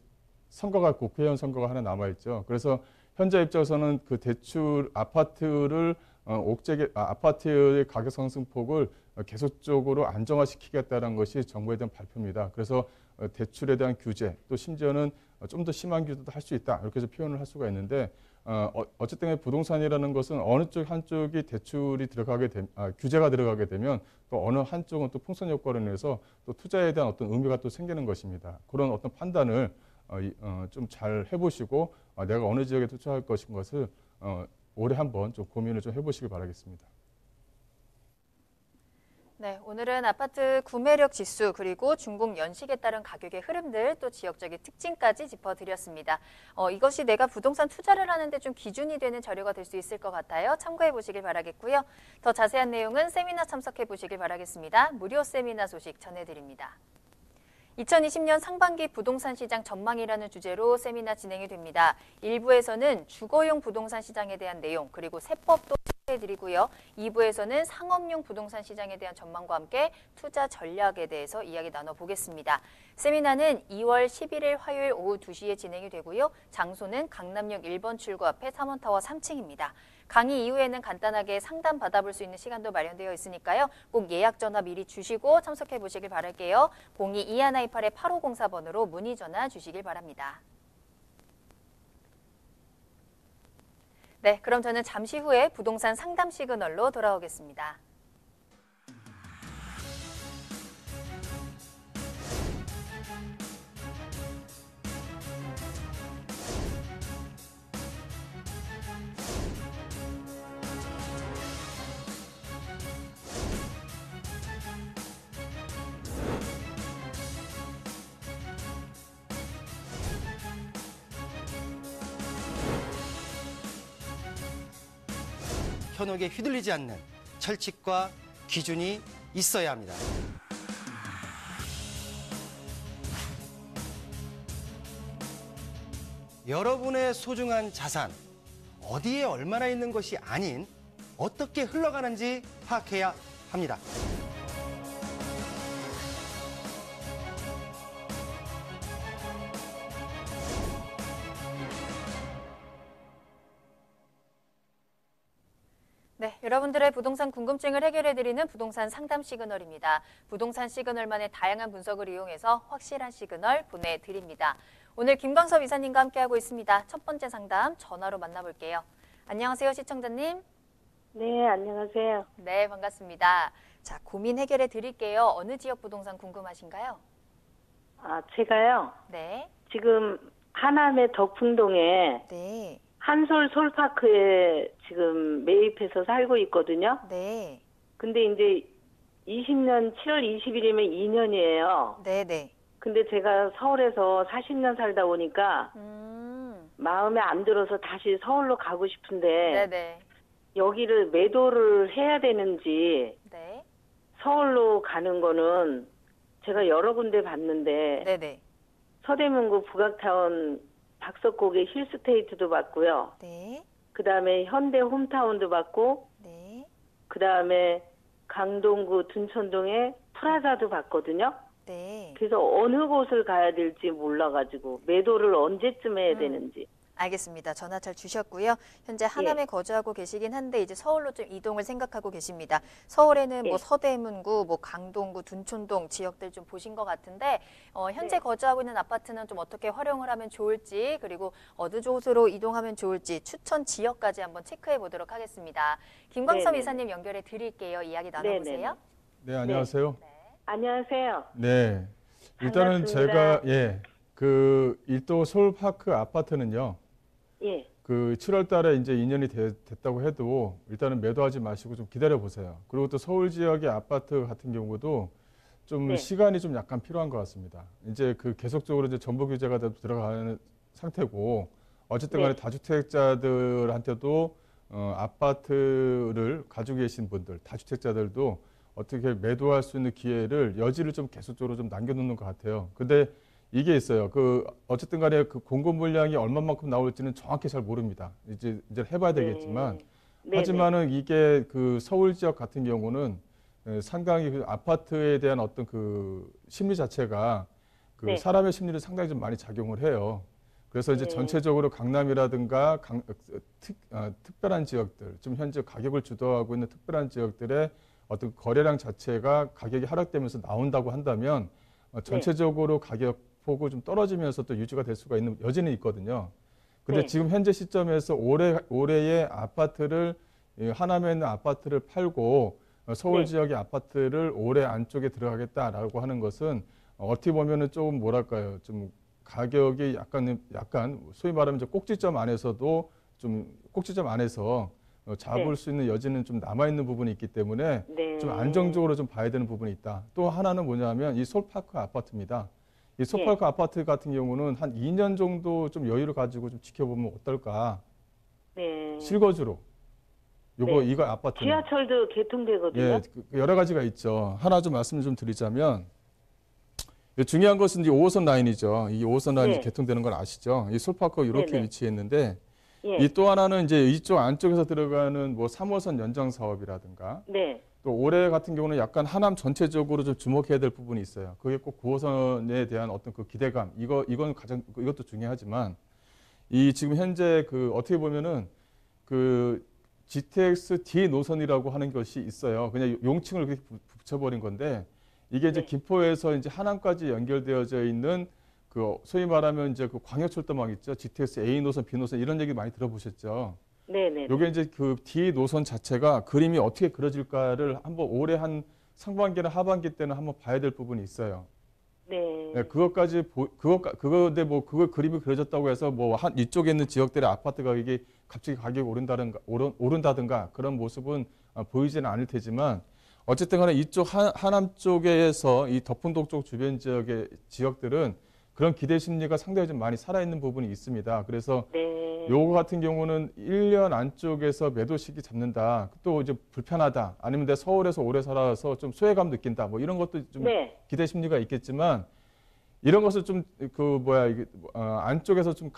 선거가 국회의원 선거가 하나 남아 있죠. 그래서 현재 입장에서는 그 대출 아파트를 아파트의 가격 상승폭을 계속적으로 안정화시키겠다는 것이 정부에 대한 발표입니다. 그래서 대출에 대한 규제, 또 심지어는 좀 더 심한 규제도 할 수 있다. 이렇게 해서 표현을 할 수가 있는데 어쨌든 부동산이라는 것은 어느 쪽 한쪽이 대출이 규제가 들어가게 되면 또 어느 한쪽은 또 풍선 효과로 인해서 또 투자에 대한 어떤 의미가 또 생기는 것입니다. 그런 어떤 판단을 좀 잘 해보시고 내가 어느 지역에 투자할 것인 것을 올해 한번 좀 고민을 좀 해보시길 바라겠습니다. 네, 오늘은 아파트 구매력 지수 그리고 준공 연식에 따른 가격의 흐름들 또 지역적인 특징까지 짚어드렸습니다. 이것이 내가 부동산 투자를 하는데 좀 기준이 되는 자료가 될 수 있을 것 같아요. 참고해 보시길 바라겠고요. 더 자세한 내용은 세미나 참석해 보시길 바라겠습니다. 무료 세미나 소식 전해드립니다. 2020년 상반기 부동산 시장 전망이라는 주제로 세미나 진행이 됩니다. 1부에서는 주거용 부동산 시장에 대한 내용 그리고 세법도 해드리고요. 2부에서는 상업용 부동산 시장에 대한 전망과 함께 투자 전략에 대해서 이야기 나눠보겠습니다. 세미나는 2월 11일 화요일 오후 2시에 진행이 되고요. 장소는 강남역 1번 출구 앞에 3원타워 3층입니다. 강의 이후에는 간단하게 상담 받아볼 수 있는 시간도 마련되어 있으니까요. 꼭 예약 전화 미리 주시고 참석해 보시길 바랄게요. 02-2128-8504번으로 문의 전화 주시길 바랍니다. 네, 그럼 저는 잠시 후에 부동산 상담 시그널로 돌아오겠습니다. 현혹에 휘둘리지 않는 철칙과 기준이 있어야 합니다. 여러분의 소중한 자산, 어디에 얼마나 있는 것이 아닌 어떻게 흘러가는지 파악해야 합니다. 네, 여러분들의 부동산 궁금증을 해결해드리는 부동산 상담 시그널입니다. 부동산 시그널만의 다양한 분석을 이용해서 확실한 시그널 보내드립니다. 오늘 김광섭 이사님과 함께하고 있습니다. 첫 번째 상담 전화로 만나볼게요. 안녕하세요, 시청자님. 네, 안녕하세요. 네, 반갑습니다. 자, 고민 해결해 드릴게요. 어느 지역 부동산 궁금하신가요? 제가요, 네, 지금 하남의 덕풍동에 네, 한솔 솔파크에 지금 매입해서 살고 있거든요. 네, 근데 이제 20년 7월 20일이면 2년이에요. 네, 네. 근데 제가 서울에서 40년 살다 보니까 마음에 안 들어서 다시 서울로 가고 싶은데 네, 네, 여기를 매도를 해야 되는지 네, 서울로 가는 거는 제가 여러 군데 봤는데 네, 네, 서대문구 북악타운 박석곡의 힐스테이트도 봤고요. 네, 그다음에 현대 홈타운도 봤고 네, 그다음에 강동구 둔천동의 프라자도 봤거든요. 네. 그래서 어느 곳을 가야 될지 몰라가지고 매도를 언제쯤 해야 되는지. 알겠습니다. 전화 잘 주셨고요. 현재 하남에 거주하고 계시긴 한데 이제 서울로 좀 이동을 생각하고 계십니다. 서울에는 뭐 서대문구, 뭐 강동구, 둔촌동 지역들 좀 보신 것 같은데 현재 거주하고 있는 아파트는 좀 어떻게 활용을 하면 좋을지 그리고 어느 곳으로 이동하면 좋을지 추천 지역까지 한번 체크해 보도록 하겠습니다. 김광섭 네네. 이사님 연결해 드릴게요. 이야기 나눠보세요. 네, 안녕하세요. 안녕하세요. 네. 일단은 반갑습니다. 제가 그 일도 서울파크 아파트는요. 예, 그 7월 달에 이제 2년이 됐다고 해도 일단은 매도하지 마시고 좀 기다려 보세요. 그리고 또 서울 지역의 아파트 같은 경우도 좀 네. 시간이 좀 약간 필요한 것 같습니다. 이제 그 계속적으로 이제 정보 규제가 들어가는 상태고 어쨌든 간에 네. 다주택자들한테도 아파트를 가지고 계신 분들, 다주택자들도 어떻게 매도할 수 있는 기회를 여지를 좀 계속적으로 좀 남겨놓는 것 같아요. 근데 이게 있어요. 그 어쨌든 간에 그 공급 물량이 얼마만큼 나올지는 정확히 잘 모릅니다. 이제 해봐야 되겠지만 네. 하지만은 이게 그 서울 지역 같은 경우는 상당히 그 아파트에 대한 어떤 그 심리 자체가 그 네. 사람의 심리를 상당히 좀 많이 작용을 해요. 그래서 이제 네. 전체적으로 강남이라든가 특별한 지역들, 좀 현재 가격을 주도하고 있는 특별한 지역들의 어떤 거래량 자체가 가격이 하락되면서 나온다고 한다면 전체적으로 가격 폭이 좀 떨어지면서 또 유지가 될 수가 있는 여지는 있거든요. 근데 네. 지금 현재 시점에서 올해의 아파트를 하남에 있는 아파트를 팔고 서울 네. 지역의 아파트를 올해 안쪽에 들어가겠다라고 하는 것은 어떻게 보면은 조금 뭐랄까요, 좀 가격이 약간 소위 말하면 이제 꼭지점 안에서도 좀 꼭지점 안에서 잡을 네. 수 있는 여지는 좀 남아 있는 부분이 있기 때문에 네. 좀 안정적으로 좀 봐야 되는 부분이 있다. 또 하나는 뭐냐면 이 솔파크 아파트입니다. 이 솔파크 아파트 같은 경우는 한 2년 정도 좀 여유를 가지고 좀 지켜보면 어떨까? 네. 실거주로. 이거 아파트. 지하철도 개통되거든요. 예, 여러 가지가 있죠. 하나 좀 말씀을 좀 드리자면 중요한 것은 이 5호선 라인이죠. 이 5호선 라인이 네. 개통되는 걸 아시죠? 이 솔파크가 이렇게 네네. 위치했는데 예. 이 또 하나는 이제 이쪽 안쪽에서 들어가는 뭐 3호선 연장 사업이라든가 네. 또 올해 같은 경우는 약간 하남 전체적으로 좀 주목해야 될 부분이 있어요. 그게 꼭 9호선에 대한 어떤 그 기대감, 이것도 중요하지만 이 지금 현재 그 어떻게 보면은 그 GTX D 노선이라고 하는 것이 있어요. 그냥 용칭을 그렇게 붙여버린 건데 이게 이제 네. 김포에서 이제 하남까지 연결되어져 있는 그 소위 말하면 이제 그 광역철도망 있죠. GTX A 노선, B 노선 이런 얘기 많이 들어보셨죠. 네네. 요게 이제 그 D 노선 자체가 그림이 어떻게 그려질까를 한번 올해 한 상반기나 하반기 때는 한번 봐야 될 부분이 있어요. 네. 네, 그건데 뭐 그거 그림이 그려졌다고 해서 뭐 한 이쪽에 있는 지역들의 아파트 가격이 갑자기 가격이 오른다든가 그런 모습은 보이지는 않을 테지만 어쨌든 간에 이쪽 하남 쪽에서 이 덕풍동 쪽 주변 지역의 지역들은 그런 기대 심리가 상당히 좀 많이 살아있는 부분이 있습니다. 그래서 네. 요거 같은 경우는 1년 안쪽에서 매도시기 잡는다. 또 이제 불편하다. 아니면 내 서울에서 오래 살아서 좀 소외감 느낀다. 뭐 이런 것도 좀 네. 기대 심리가 있겠지만 이런 것을 좀 이게 안쪽에서 좀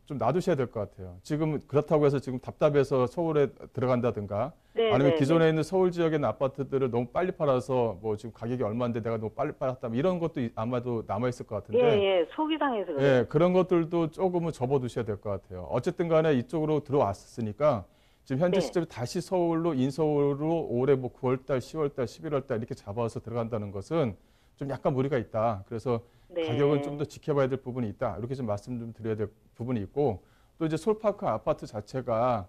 놔두셔야 될 것 같아요. 지금 그렇다고 해서 지금 답답해서 서울에 들어간다든가 네, 아니면 네, 기존에 네. 있는 서울 지역에 있는 아파트들을 너무 빨리 팔아서 뭐 지금 가격이 얼마인데 내가 너무 빨리 팔았다. 뭐 이런 것도 아마도 남아 있을 것 같은데. 예, 속이 상해서 그래요. 예, 그런 것들도 조금은 접어두셔야 될 것 같아요. 어쨌든 간에 이쪽으로 들어왔으니까 지금 현재 네. 시점에 다시 서울로 인서울로 올해 뭐 9월달, 10월달, 11월달 이렇게 잡아서 들어간다는 것은 좀 약간 무리가 있다. 그래서 네. 가격은 좀 더 지켜봐야 될 부분이 있다. 이렇게 좀 말씀 좀 드려야 될 부분이 있고 또 이제 솔파크 아파트 자체가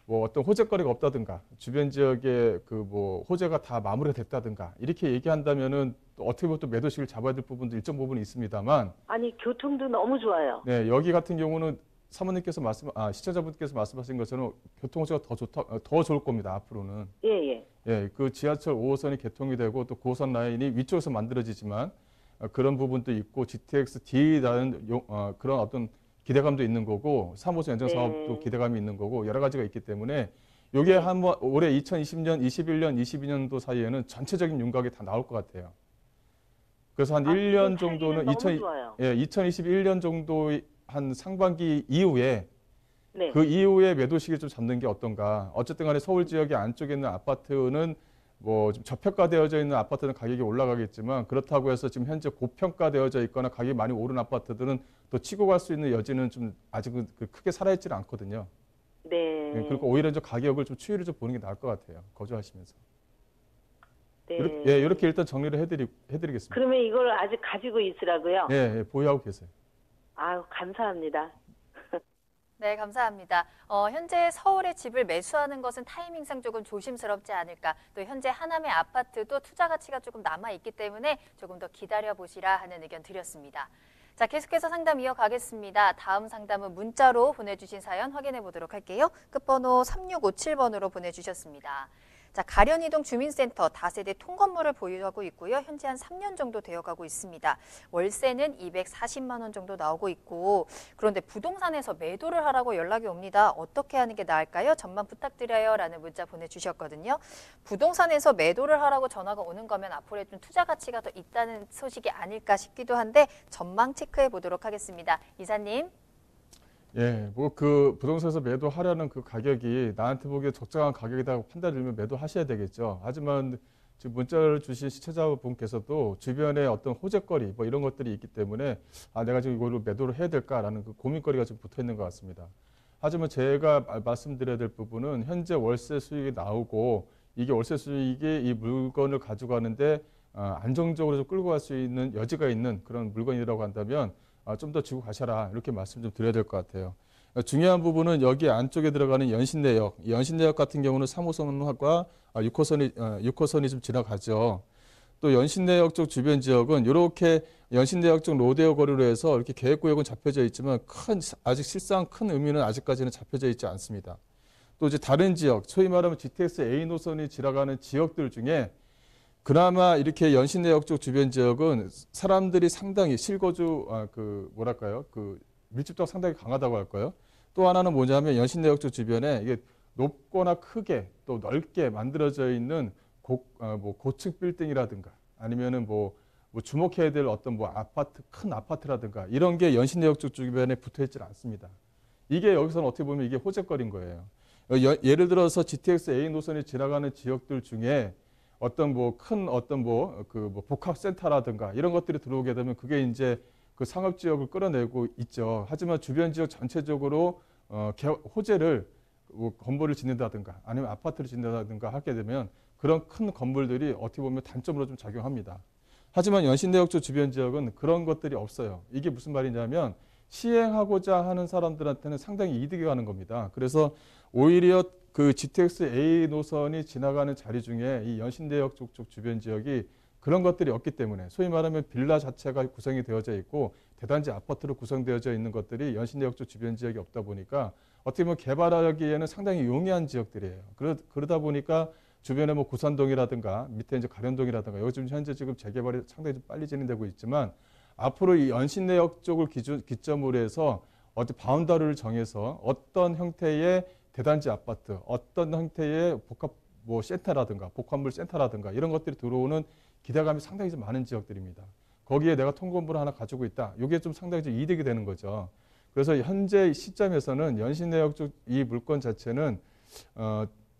뭐 어떤 호재거리가 없다든가 주변 지역에 그 뭐 호재가 다 마무리가 됐다든가 이렇게 얘기한다면은 또 어떻게 보면 또 매도식을 잡아야 될 부분도 일정 부분이 있습니다만 아니, 교통도 너무 좋아요. 네, 여기 같은 경우는 사모님께서 시청자분께서 말씀하신 것처럼 교통호재가 더 좋을 겁니다. 앞으로는. 예. 예, 그 지하철 5호선이 개통이 되고 또 9호선 라인이 위쪽에서 만들어지지만 그런 부분도 있고 GTX-D라는 그런 어떤 기대감도 있는 거고 3호선 연장 사업도 기대감이 있는 거고 여러 가지가 있기 때문에 이게 한번 올해 2020년, 21년, 22년도 사이에는 전체적인 윤곽이 다 나올 것 같아요. 그래서 한 1년 정도는 2021년 정도 한 상반기 이후에 네. 그 이후에 매도 시기를 좀 잡는 게 어떤가. 어쨌든 간에 서울 지역의 안쪽에 있는 아파트는 뭐 좀 저평가되어져 있는 아파트는 가격이 올라가겠지만 그렇다고 해서 지금 현재 고평가되어져 있거나 가격이 많이 오른 아파트들은 또 치고 갈 수 있는 여지는 좀 아직은 크게 살아있지는 않거든요. 네. 그러니까 오히려 좀 가격을 좀 추이를 좀 보는 게 나을 것 같아요. 거주하시면서. 네. 이렇게 일단 정리를 해드리겠습니다. 그러면 이걸 아직 가지고 있으라고요? 예, 보유하고 계세요. 아유, 감사합니다. 네, 감사합니다. 현재 서울에 집을 매수하는 것은 타이밍상 조금 조심스럽지 않을까. 또 현재 하남의 아파트도 투자 가치가 조금 남아있기 때문에 조금 더 기다려보시라 하는 의견 드렸습니다. 자, 계속해서 상담 이어가겠습니다. 다음 상담은 문자로 보내주신 사연 확인해 보도록 할게요. 끝번호 3657번으로 보내주셨습니다. 자, 가련이동 주민센터 다세대 통건물을 보유하고 있고요. 현재 한 3년 정도 되어가고 있습니다. 월세는 240만 원 정도 나오고 있고 그런데 부동산에서 매도를 하라고 연락이 옵니다. 어떻게 하는 게 나을까요? 전만 부탁드려요 라는 문자 보내주셨거든요. 부동산에서 매도를 하라고 전화가 오는 거면 앞으로 좀 투자 가치가 더 있다는 소식이 아닐까 싶기도 한데 전망 체크해 보도록 하겠습니다. 이사님. 예, 뭐 그 부동산에서 매도하려는 그 가격이 나한테 보기에 적정한 가격이라고 판단이 들면 매도하셔야 되겠죠. 하지만 지금 문자를 주신 시청자분께서도 주변에 어떤 호재거리 뭐 이런 것들이 있기 때문에 내가 지금 이걸로 매도를 해야 될까라는 그 고민거리가 좀 붙어 있는 것 같습니다. 하지만 제가 말씀드려야 될 부분은 현재 월세 수익이 나오고 이게 월세 수익이 이 물건을 가져가는데 안정적으로 좀 끌고 갈 수 있는 여지가 있는 그런 물건이라고 한다면 좀 더 지고 가셔라 이렇게 말씀 좀 드려야 될 것 같아요. 중요한 부분은 여기 안쪽에 들어가는 연신내역, 이 연신내역 같은 경우는 3호선과 6호선이 좀 지나가죠. 또 연신내역 쪽 주변 지역은 이렇게 연신내역 쪽 로데오 거리로 해서 이렇게 계획구역은 잡혀져 있지만 아직 실상 큰 의미는 아직까지는 잡혀져 있지 않습니다. 또 이제 다른 지역, 소위 말하면 GTX A 노선이 지나가는 지역들 중에 그나마 이렇게 연신내역 쪽 주변 지역은 사람들이 상당히 실거주 그 밀집도가 상당히 강하다고 할까요? 또 하나는 뭐냐면 연신내역 쪽 주변에 이게 높거나 크게 또 넓게 만들어져 있는 고층 빌딩이라든가 아니면은 뭐 주목해야 될 어떤 뭐 큰 아파트라든가 이런 게 연신내역 쪽 주변에 붙어 있지 않습니다. 이게 여기서는 어떻게 보면 이게 호재거리인 거예요. 예를 들어서 GTX A 노선이 지나가는 지역들 중에 어떤 복합센터라든가 이런 것들이 들어오게 되면 그게 이제 그 상업 지역을 끌어내고 있죠. 하지만 주변 지역 전체적으로 호재를 건물을 짓는다든가 아니면 아파트를 짓는다든가 하게 되면 그런 큰 건물들이 어떻게 보면 단점으로 좀 작용합니다. 하지만 연신내역 쪽 주변 지역은 그런 것들이 없어요. 이게 무슨 말이냐면 시행하고자 하는 사람들한테는 상당히 이득이 가는 겁니다. 그래서 오히려 그 GTX A 노선이 지나가는 자리 중에 이 연신내역 쪽 주변 지역이 그런 것들이 없기 때문에 소위 말하면 빌라 자체가 구성이 되어져 있고 대단지 아파트로 구성되어져 있는 것들이 연신내역 쪽 주변 지역이 없다 보니까 어떻게 보면 개발하기에는 상당히 용이한 지역들이에요. 그러다 보니까 주변에 뭐 구산동이라든가 밑에 이제 가련동이라든가 여기 지금 현재 지금 재개발이 상당히 좀 빨리 진행되고 있지만 앞으로 이 연신내역 쪽을 기점으로 해서 어떤 바운더리를 정해서 어떤 형태의 대단지 아파트, 어떤 형태의 복합 센터라든가 복합물 센터라든가 이런 것들이 들어오는 기대감이 상당히 좀 많은 지역들입니다. 거기에 내가 통건물을 하나 가지고 있다. 이게 좀 상당히 좀 이득이 되는 거죠. 그래서 현재 시점에서는 연신내역 쪽 이 물건 자체는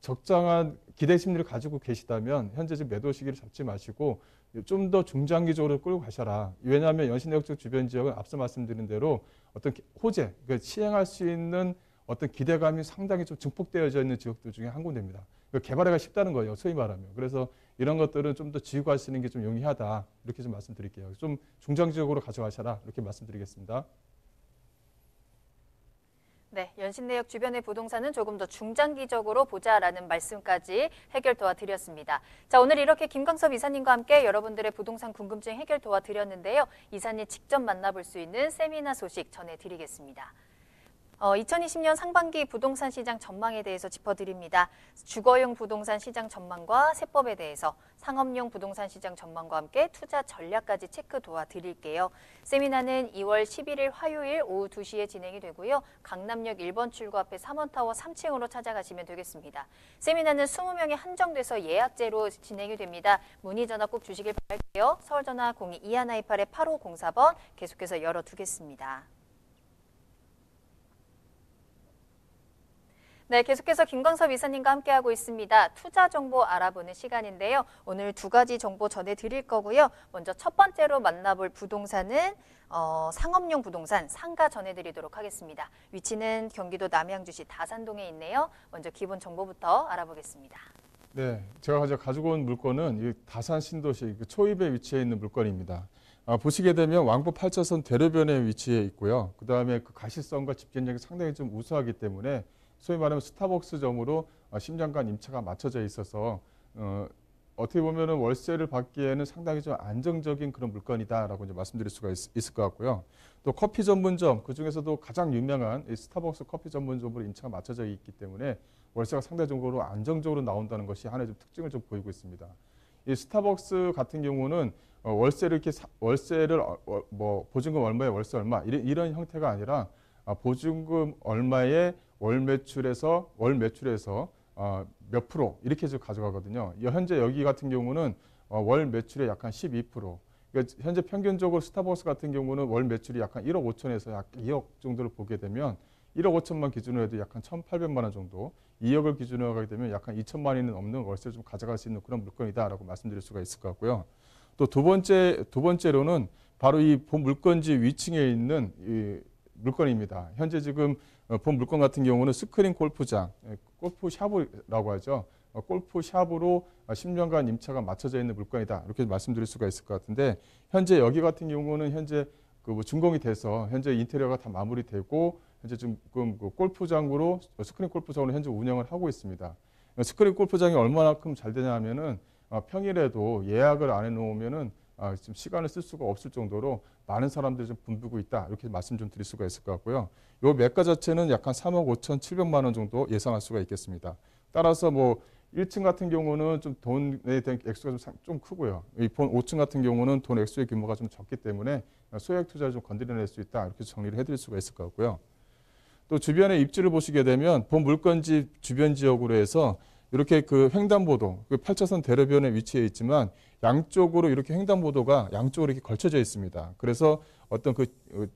적정한 기대 심리를 가지고 계시다면 현재 지금 매도 시기를 잡지 마시고 좀 더 중장기적으로 끌고 가셔라. 왜냐하면 연신내역 쪽 주변 지역은 앞서 말씀드린 대로 어떤 호재, 그러니까 시행할 수 있는 어떤 기대감이 상당히 좀 증폭되어져 있는 지역들 중에 한 군데입니다. 개발하기가 쉽다는 거예요. 소위 말하면. 그래서 이런 것들은 좀 더 지고 가시는 게 좀 용이하다. 이렇게 좀 말씀드릴게요. 좀 중장기적으로 가져가셔라. 이렇게 말씀드리겠습니다. 네, 연신내역 주변의 부동산은 조금 더 중장기적으로 보자라는 말씀까지 해결 도와드렸습니다. 자, 오늘 이렇게 김광섭 이사님과 함께 여러분들의 부동산 궁금증 해결 도와드렸는데요. 이사님 직접 만나볼 수 있는 세미나 소식 전해드리겠습니다. 2020년 상반기 부동산 시장 전망에 대해서 짚어드립니다. 주거용 부동산 시장 전망과 세법에 대해서 상업용 부동산 시장 전망과 함께 투자 전략까지 체크 도와드릴게요. 세미나는 2월 11일 화요일 오후 2시에 진행이 되고요. 강남역 1번 출구 앞에 3원타워 3층으로 찾아가시면 되겠습니다. 세미나는 20명이 한정돼서 예약제로 진행이 됩니다. 문의 전화 꼭 주시길 바랄게요. 서울전화 02-2128-8504번 계속해서 열어두겠습니다. 네, 계속해서 김광섭 이사님과 함께하고 있습니다. 투자 정보 알아보는 시간인데요. 오늘 두 가지 정보 전해드릴 거고요. 먼저 첫 번째로 만나볼 부동산은 상업용 부동산 상가 전해드리도록 하겠습니다. 위치는 경기도 남양주시 다산동에 있네요. 먼저 기본 정보부터 알아보겠습니다. 네, 제가 가지고 온 물건은 이 다산 신도시 초입에 위치해 있는 물건입니다. 보시게 되면 왕복 8차선 대로변에 위치해 있고요. 그 다음에 그 가시성과 집중력이 상당히 좀 우수하기 때문에 소위 말하면 스타벅스점으로 10년간 임차가 맞춰져 있어서 어떻게 보면은 월세를 받기에는 상당히 좀 안정적인 그런 물건이다라고 이제 말씀드릴 수가 있을 것 같고요. 또 커피 전문점, 그 중에서도 가장 유명한 이 스타벅스 커피 전문점으로 임차가 맞춰져 있기 때문에 월세가 상대적으로 안정적으로 나온다는 것이 하나의 좀 특징을 좀 보이고 있습니다. 이 스타벅스 같은 경우는 월세를 보증금 얼마에 월세 얼마 이런 형태가 아니라 보증금 얼마에 월 매출에서 몇 프로 이렇게 해서 가져가거든요. 현재 여기 같은 경우는 월 매출의 약 한 12%. 그러니까 현재 평균적으로 스타벅스 같은 경우는 월 매출이 약 한 1억 5천에서 약 2억 정도를 보게 되면 1억 5천만 기준으로 해도 약 한 1,800만 원 정도, 2억을 기준으로 하게 되면 약 한 2천만 원이 넘는 월세를 좀 가져갈 수 있는 그런 물건이다라고 말씀드릴 수가 있을 것 같고요. 또 두 번째로는 바로 이 본 물건지 위층에 있는 이 물건입니다. 현재 지금 본 물건 같은 경우는 스크린 골프장, 골프샵이라고 하죠. 골프샵으로 10년간 임차가 맞춰져 있는 물건이다. 이렇게 말씀드릴 수가 있을 것 같은데 현재 여기 같은 경우는 현재 준공이 돼서 현재 인테리어가 다 마무리되고 현재 지금 골프장으로 스크린 골프장으로 현재 운영을 하고 있습니다. 스크린 골프장이 얼마만큼 잘 되냐 하면은 평일에도 예약을 안 해놓으면은 지금 시간을 쓸 수가 없을 정도로 많은 사람들이 좀 붐비고 있다. 이렇게 말씀 좀 드릴 수가 있을 것 같고요. 요 매가 자체는 약간 3억 5,700만 원 정도 예상할 수가 있겠습니다. 따라서 1층 같은 경우는 좀 돈에 대한 액수가 좀 크고요. 이 본 5층 같은 경우는 돈 액수의 규모가 좀 적기 때문에 소액 투자를 좀 건드려낼 수 있다. 이렇게 정리를 해드릴 수가 있을 것 같고요. 또 주변의 입지를 보시게 되면 본 물건지 주변 지역으로 해서 이렇게 횡단보도, 8차선 대로변에 위치해 있지만 양쪽으로 이렇게 횡단보도가 양쪽으로 이렇게 걸쳐져 있습니다. 그래서 어떤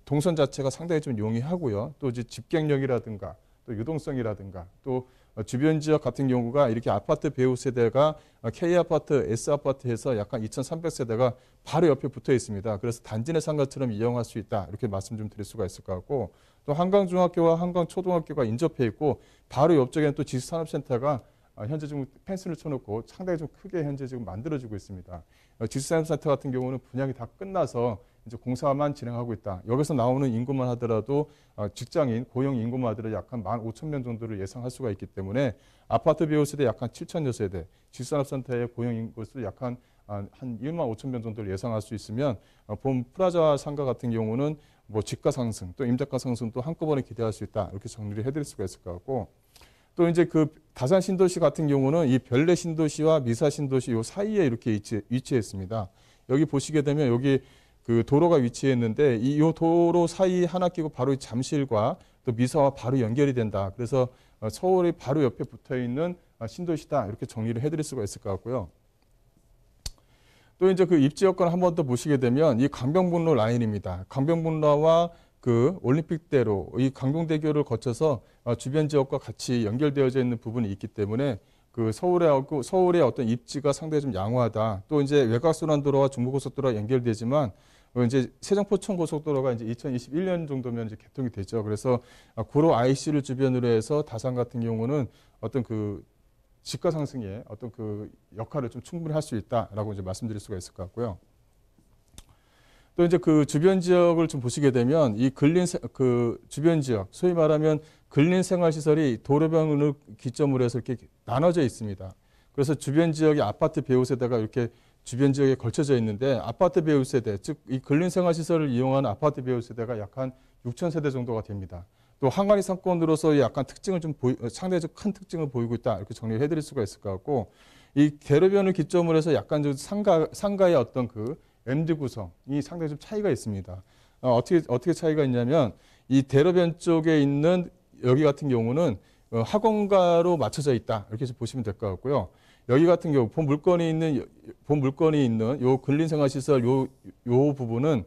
동선 자체가 상당히 좀 용이하고요. 또 이제 집객력이라든가 또 유동성이라든가 또 주변 지역 같은 경우가 이렇게 아파트 배후 세대가 K아파트, S아파트에서 약간 2,300세대가 바로 옆에 붙어 있습니다. 그래서 단지 내 상가처럼 이용할 수 있다. 이렇게 말씀 좀 드릴 수가 있을 것 같고 또 한강중학교와 한강초등학교가 인접해 있고 바로 옆쪽에는 또 지식산업센터가 현재 지금 펜스를 쳐놓고 상당히 좀 크게 현재 지금 만들어지고 있습니다. 지식산업센터 같은 경우는 분양이 다 끝나서 이제 공사만 진행하고 있다. 여기서 나오는 인구만 하더라도 직장인, 고용 인구만 하더라도 약 한 15,000명 정도를 예상할 수가 있기 때문에 아파트 배우 세대 약 한 7,000여 세대, 지식산업센터의 고용 인구 수를 약 한 15,000명 정도를 예상할 수 있으면 본 프라자 상가 같은 경우는 집가 상승, 또 임대가 상승도 한꺼번에 기대할 수 있다. 이렇게 정리를 해드릴 수가 있을 것 같고 또 이제 다산 신도시 같은 경우는 이 별내 신도시와 미사 신도시 요 사이에 이렇게 위치해 있습니다. 여기 보시게 되면 여기 그 도로가 위치했는데 이 도로 사이 하나 끼고 바로 이 잠실과 또 미사와 바로 연결이 된다. 그래서 서울이 바로 옆에 붙어 있는 신도시다. 이렇게 정리를 해드릴 수가 있을 것 같고요. 또 이제 그 입지 여건을 한 번 더 보시게 되면 이 강변북로 라인입니다. 강변북로와 그 올림픽대로 이 강동대교를 거쳐서 주변 지역과 같이 연결되어져 있는 부분이 있기 때문에 그 서울의 어떤 입지가 상당히 좀 양호하다. 또 이제 외곽순환도로와 중부고속도로가 연결되지만 이제 세종포천고속도로가 이제 2021년 정도면 이제 개통이 되죠. 그래서 구로 IC를 주변으로 해서 다산 같은 경우는 어떤 그 집가 상승에 어떤 그 역할을 좀 충분히 할 수 있다라고 이제 말씀드릴 수가 있을 것 같고요. 또 이제 그 주변 지역을 좀 보시게 되면 이 그 주변 지역, 소위 말하면 근린 생활 시설이 도로변을 기점으로 해서 이렇게 나눠져 있습니다. 그래서 주변 지역의 아파트 배우 세대가 이렇게 주변 지역에 걸쳐져 있는데 아파트 배우 세대, 즉 이 근린 생활 시설을 이용하는 아파트 배우 세대가 약 한 6천 세대 정도가 됩니다. 또 항아리 상권으로서 약간 특징을 좀 상당히 좀 큰 특징을 보이고 있다 이렇게 정리를 해드릴 수가 있을 것 같고 이 대로변을 기점으로 해서 약간 좀 상가의 어떤 그 MD 구성이 상당히 좀 차이가 있습니다. 어떻게 차이가 있냐면 이 대로변 쪽에 있는 여기 같은 경우는 학원가로 맞춰져 있다 이렇게 보시면 될 것 같고요. 여기 같은 경우 본 물건이 있는 요 근린생활시설 요 부분은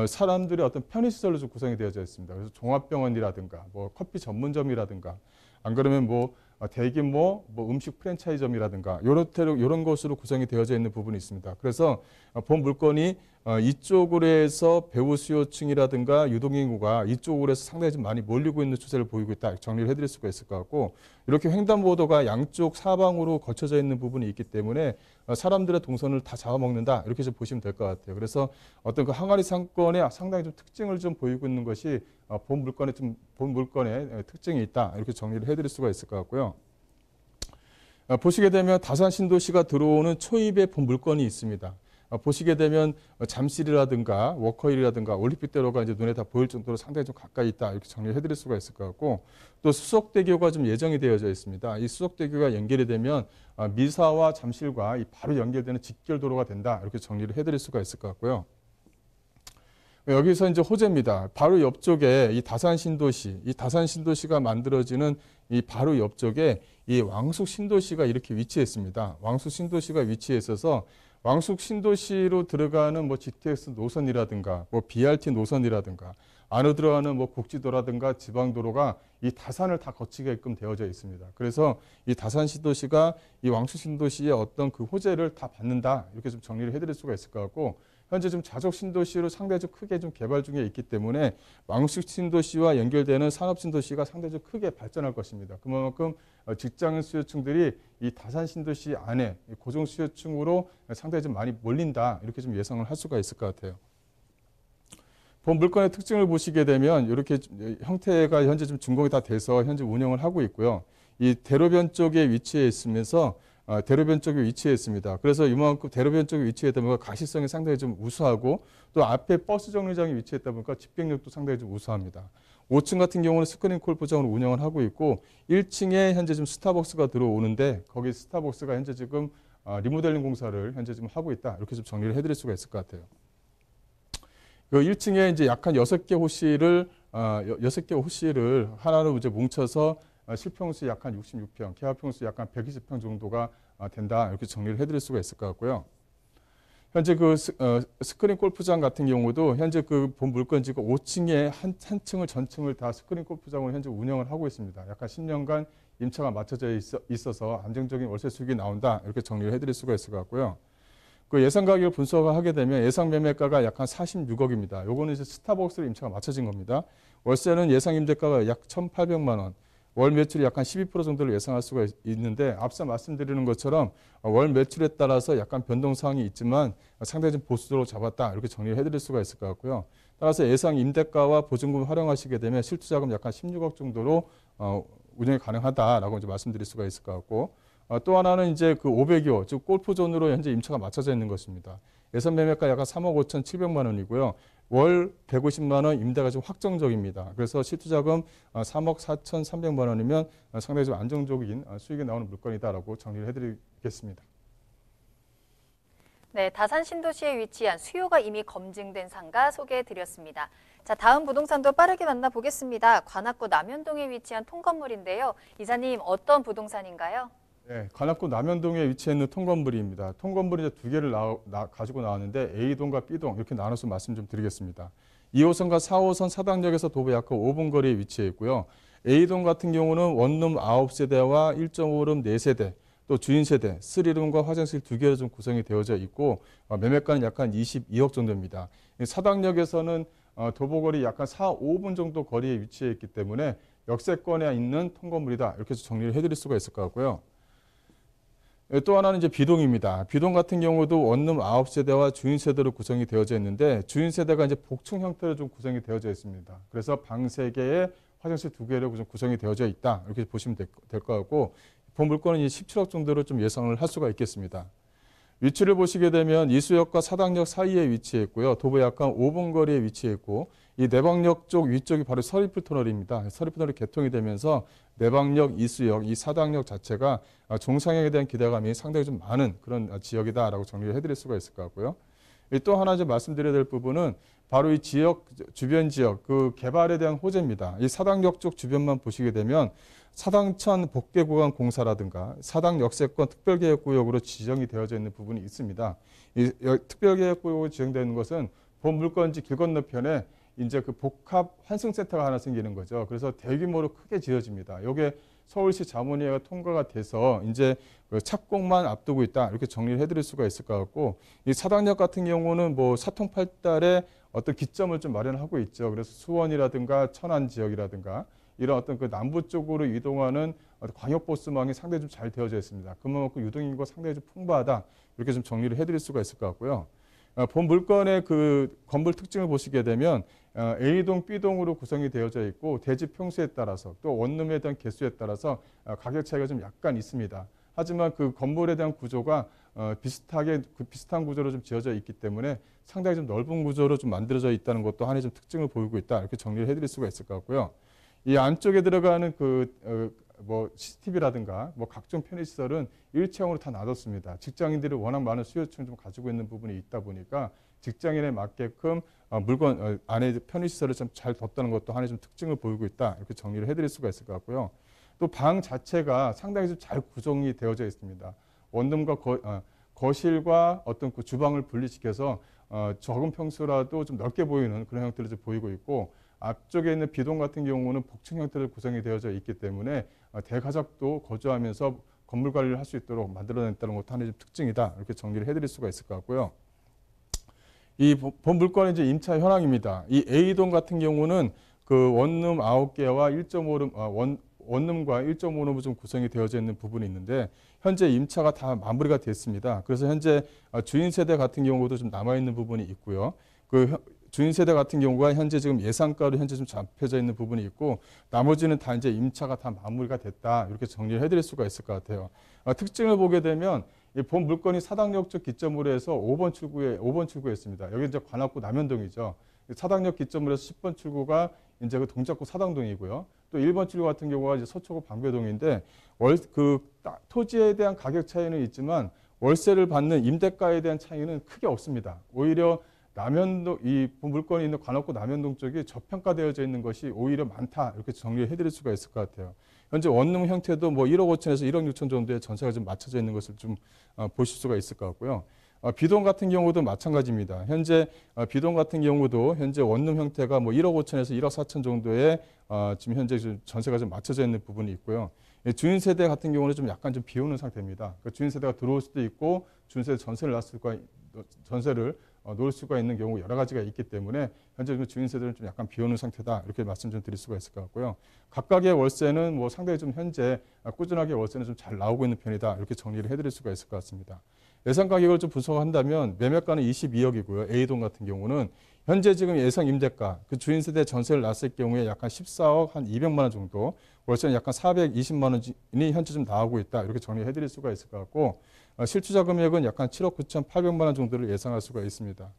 사람들의 어떤 편의시설로 좀 구성이 되어져 있습니다. 그래서 종합병원이라든가 뭐 커피 전문점이라든가 안 그러면 뭐 대규모 뭐 음식 프랜차이점이라든가 이런 것으로 구성이 되어져 있는 부분이 있습니다. 그래서 본 물건이 이쪽으로 해서 배우 수요층이라든가 유동인구가 이쪽으로 해서 상당히 좀 많이 몰리고 있는 추세를 보이고 있다. 정리를 해드릴 수가 있을 것 같고 이렇게 횡단보도가 양쪽 사방으로 거쳐져 있는 부분이 있기 때문에 사람들의 동선을 다 잡아먹는다. 이렇게 좀 보시면 될 것 같아요. 그래서 어떤 그 항아리 상권에 상당히 좀 특징을 좀 보이고 있는 것이 본 물건의 특징이 있다. 이렇게 정리를 해드릴 수가 있을 것 같고요. 보시게 되면 다산 신도시가 들어오는 초입에 본 물건이 있습니다. 보시게 되면 잠실이라든가 워커힐이라든가 올림픽대로가 이제 눈에 다 보일 정도로 상당히 좀 가까이 있다 이렇게 정리를 해드릴 수가 있을 것 같고 또 수석대교가 좀 예정이 되어져 있습니다. 이 수석대교가 연결이 되면 미사와 잠실과 이 바로 연결되는 직결 도로가 된다 이렇게 정리를 해드릴 수가 있을 것 같고요. 여기서 이제 호재입니다. 바로 옆쪽에 이 다산 신도시가 만들어지는 이 바로 옆쪽에 이 왕숙 신도시가 이렇게 위치했습니다. 왕숙 신도시가 위치해 있어서 왕숙 신도시로 들어가는 뭐 GTX 노선이라든가 뭐 BRT 노선이라든가 안으로 들어가는 뭐 국지도라든가 지방도로가 이 다산을 다 거치게끔 되어져 있습니다. 그래서 이 다산 신도시가 이 왕숙 신도시의 어떤 그 호재를 다 받는다 이렇게 좀 정리를 해드릴 수가 있을 것 같고 현재 좀 자족 신도시로 상당히 좀 크게 좀 개발 중에 있기 때문에 왕숙 신도시와 연결되는 산업 신도시가 상당히 좀 크게 발전할 것입니다. 그만큼 직장 수요층들이 이 다산 신도시 안에 고정 수요층으로 상당히 좀 많이 몰린다 이렇게 좀 예상을 할 수가 있을 것 같아요. 본 물건의 특징을 보시게 되면 이렇게 형태가 현재 좀 준공이 다 돼서 현재 운영을 하고 있고요. 이 대로변 쪽에 위치해 있으면서 대로변 쪽에 위치해 있습니다. 그래서 이만큼 대로변 쪽에 위치했다 보니까 가시성이 상당히 좀 우수하고 또 앞에 버스 정류장에 위치했다 보니까 집행력도 상당히 좀 우수합니다. 5층 같은 경우는 스크린 골프장으로 운영을 하고 있고 1층에 현재 좀 스타벅스가 들어오는데 거기 스타벅스가 현재 지금 리모델링 공사를 현재 지금 하고 있다. 이렇게 좀 정리를 해드릴 수가 있을 것 같아요. 그 1층에 이제 약한 6개 호실을 하나로 이제 뭉쳐서 실평수 약 한 66평, 개화평수 약 한 120평 정도가 된다. 이렇게 정리를 해드릴 수가 있을 것 같고요. 현재 그 스크린 골프장 같은 경우도 현재 그 본 물건지가 5층에 한 층을 전층을 다 스크린 골프장으로 현재 운영을 하고 있습니다. 약간 10년간 임차가 맞춰져 있어서 안정적인 월세 수익이 나온다. 이렇게 정리를 해드릴 수가 있을 것 같고요. 그 예상 가격을 분석을 하게 되면 예상 매매가가 약 한 46억입니다. 요거는 이제 스타벅스로 임차가 맞춰진 겁니다. 월세는 예상 임대가가 약 1,800만 원. 월 매출이 약간 12% 정도를 예상할 수가 있는데 앞서 말씀드리는 것처럼 월 매출에 따라서 약간 변동사항이 있지만 상당히 좀 보수적으로 잡았다 이렇게 정리를 해드릴 수가 있을 것 같고요. 따라서 예상 임대가와 보증금을 활용하시게 되면 실투자금 약간 16억 정도로 운영이 가능하다라고 이제 말씀드릴 수가 있을 것 같고 또 하나는 이제 그 500여 즉 골프존으로 현재 임차가 맞춰져 있는 것입니다. 예상 매매가 약간 3억 5,700만 원이고요. 월 150만 원 임대가 좀 확정적입니다. 그래서 실투자금 3억 4,300만 원이면 상당히 좀 안정적인 수익이 나오는 물건이다라고 정리를 해드리겠습니다. 네, 다산 신도시에 위치한 수요가 이미 검증된 상가 소개해드렸습니다. 자, 다음 부동산도 빠르게 만나보겠습니다. 관악구 남현동에 위치한 통건물인데요. 이사님, 어떤 부동산인가요? 네, 관악구 남현동에 위치해 있는 통건물입니다. 통건물이 이제 두 개를 가지고 나왔는데 A동과 B동 이렇게 나눠서 말씀 좀 드리겠습니다. 2호선과 4호선 사당역에서 도보 약 5분 거리에 위치해 있고요. A동 같은 경우는 원룸 9세대와 1.5룸 4세대, 또 주인세대, 3룸과 화장실 2개로 좀 구성이 되어져 있고 매매가는 약 한 22억 정도입니다. 사당역에서는 도보거리 약 한 4, 5분 정도 거리에 위치해 있기 때문에 역세권에 있는 통건물이다. 이렇게 해서 정리를 해드릴 수가 있을 것 같고요. 또 하나는 이제 B동입니다. B동 같은 경우도 원룸 9세대와 주인세대로 구성이 되어져 있는데 주인세대가 이제 복층 형태로 좀 구성이 되어져 있습니다. 그래서 방 3개에 화장실 2개로 좀 구성이 되어져 있다. 이렇게 보시면 될 것 같고 본 물건은 17억 정도로 좀 예상을 할 수가 있겠습니다. 위치를 보시게 되면 이수역과 사당역 사이에 위치해 있고요. 도보 약 한 5분 거리에 위치해 있고 이 내방역 쪽 위쪽이 바로 서리풀 터널입니다. 서리풀 터널이 개통이 되면서 내방역, 이수역, 이 사당역 자체가 종상역에 대한 기대감이 상당히 좀 많은 그런 지역이다라고 정리를 해드릴 수가 있을 것 같고요. 또 하나 좀 말씀드려야 될 부분은 바로 이 지역, 주변 지역 그 개발에 대한 호재입니다. 이 사당역 쪽 주변만 보시게 되면 사당천 복개구간 공사라든가 사당 역세권 특별계획구역으로 지정이 되어져 있는 부분이 있습니다. 이 특별계획구역으로 지정되는 것은 본 물건지 길 건너편에 이제 그 복합 환승센터가 하나 생기는 거죠. 그래서 대규모로 크게 지어집니다. 이게 서울시 자문위가 통과가 돼서 이제 그 착공만 앞두고 있다. 이렇게 정리를 해드릴 수가 있을 것 같고 이 사당역 같은 경우는 뭐 사통팔달에 어떤 기점을 좀 마련하고 있죠. 그래서 수원이라든가 천안 지역이라든가 이런 어떤 그 남부 쪽으로 이동하는 광역버스망이 상당히 좀 잘 되어져 있습니다. 그만큼 유동인구가 상당히 좀 풍부하다. 이렇게 좀 정리를 해드릴 수가 있을 것 같고요. 본 물건의 그 건물 특징을 보시게 되면 A동, B동으로 구성이 되어져 있고 대지 평수에 따라서 또 원룸에 대한 개수에 따라서 가격 차이가 좀 약간 있습니다. 하지만 그 건물에 대한 구조가 비슷한 구조로 좀 지어져 있기 때문에 상당히 좀 넓은 구조로 좀 만들어져 있다는 것도 하나의 좀 특징을 보이고 있다. 이렇게 정리를 해드릴 수가 있을 것 같고요. 이 안쪽에 들어가는 뭐 CCTV라든가 뭐 각종 편의시설은 일체형으로 다 놔뒀습니다. 직장인들이 워낙 많은 수요층을 좀 가지고 있는 부분이 있다 보니까 직장인에 맞게끔 물건 안에 편의시설을 좀 잘 뒀다는 것도 하나의 좀 특징을 보이고 있다. 이렇게 정리를 해드릴 수가 있을 것 같고요. 또 방 자체가 상당히 좀 잘 구성이 되어져 있습니다. 원룸과 거실과 어떤 그 주방을 분리시켜서 적은 평수라도 좀 넓게 보이는 그런 형태를 좀 보이고 있고 앞쪽에 있는 B동 같은 경우는 복층 형태로 구성이 되어져 있기 때문에 대가족도 거주하면서 건물 관리를 할 수 있도록 만들어냈다는 것도 하나의 특징이다. 이렇게 정리를 해드릴 수가 있을 것 같고요. 이 본 물건의 이제 임차 현황입니다. 이 A동 같은 경우는 그 원룸 9개와 1.5룸 원룸과 1.5룸으로 좀 구성이 되어져 있는 부분이 있는데 현재 임차가 다 마무리가 됐습니다. 그래서 현재 주인 세대 같은 경우도 좀 남아 있는 부분이 있고요. 그 주인 세대 같은 경우가 현재 지금 예상가로 현재 좀 잡혀져 있는 부분이 있고 나머지는 다 이제 임차가 다 마무리가 됐다. 이렇게 정리를 해드릴 수가 있을 것 같아요. 특징을 보게 되면 이 본 물건이 사당역 쪽 기점으로 해서 5번 출구에 있습니다. 여기 이제 관악구 남현동이죠. 사당역 기점으로 해서 10번 출구가 이제 그 동작구 사당동이고요. 또 1번 출구 같은 경우가 이제 서초구 방배동인데 토지에 대한 가격 차이는 있지만 월세를 받는 임대가에 대한 차이는 크게 없습니다. 오히려 남현동 이 물건이 있는 관악구 남현동 쪽이 저평가되어져 있는 것이 오히려 많다. 이렇게 정리를 해드릴 수가 있을 것 같아요. 현재 원룸 형태도 뭐 1억 5천에서 1억 6천 정도의 전세가 좀 맞춰져 있는 것을 좀 보실 수가 있을 것 같고요. B동 같은 경우도 마찬가지입니다. 현재 B동 같은 경우도 현재 원룸 형태가 뭐 1억 5천에서 1억 4천 정도의 지금 현재 전세가 좀 맞춰져 있는 부분이 있고요. 주인 세대 같은 경우는 좀 약간 좀 비오는 상태입니다. 그러니까 주인 세대가 들어올 수도 있고 주인 세대 전세를 놓을 수가 있는 경우 여러 가지가 있기 때문에 현재 주인 세대는 좀 약간 비오는 상태다. 이렇게 말씀 좀 드릴 수가 있을 것 같고요. 각각의 월세는 뭐 상당히 좀 현재 꾸준하게 월세는 좀 잘 나오고 있는 편이다. 이렇게 정리를 해드릴 수가 있을 것 같습니다. 예상 가격을 좀 분석한다면 매매가는 22억이고요. A동 같은 경우는 현재 지금 예상 임대가 그 주인 세대 전세를 놨을 경우에 약간 14억 한 200만 원 정도 월세는 약간 420만 원이 현재 좀 나오고 있다. 이렇게 정리해 드릴 수가 있을 것 같고 실투자 금액은 약간 7억 9,800만 원 정도를 예상할 수가 있습니다.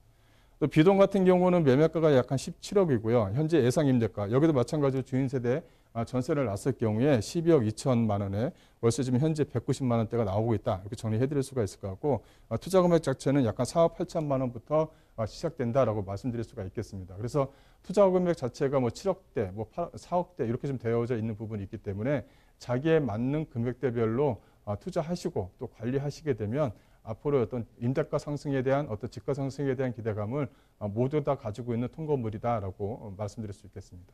또 비동 같은 경우는 매매가가 약 한 17억이고요. 현재 예상 임대가 여기도 마찬가지로 주인 세대 전세를 놨을 경우에 12억 2천만 원에 월세 지금 현재 190만 원대가 나오고 있다. 이렇게 정리해드릴 수가 있을 것 같고 투자 금액 자체는 약간 4억 8천만 원부터 시작된다라고 말씀드릴 수가 있겠습니다. 그래서 투자 금액 자체가 뭐 7억대, 뭐 4억대 이렇게 좀 되어져 있는 부분이 있기 때문에 자기에 맞는 금액대별로 투자하시고 또 관리하시게 되면 앞으로 어떤 임대가 상승에 대한 어떤 집가 상승에 대한 기대감을 모두 다 가지고 있는 통건물이다라고 말씀드릴 수 있겠습니다.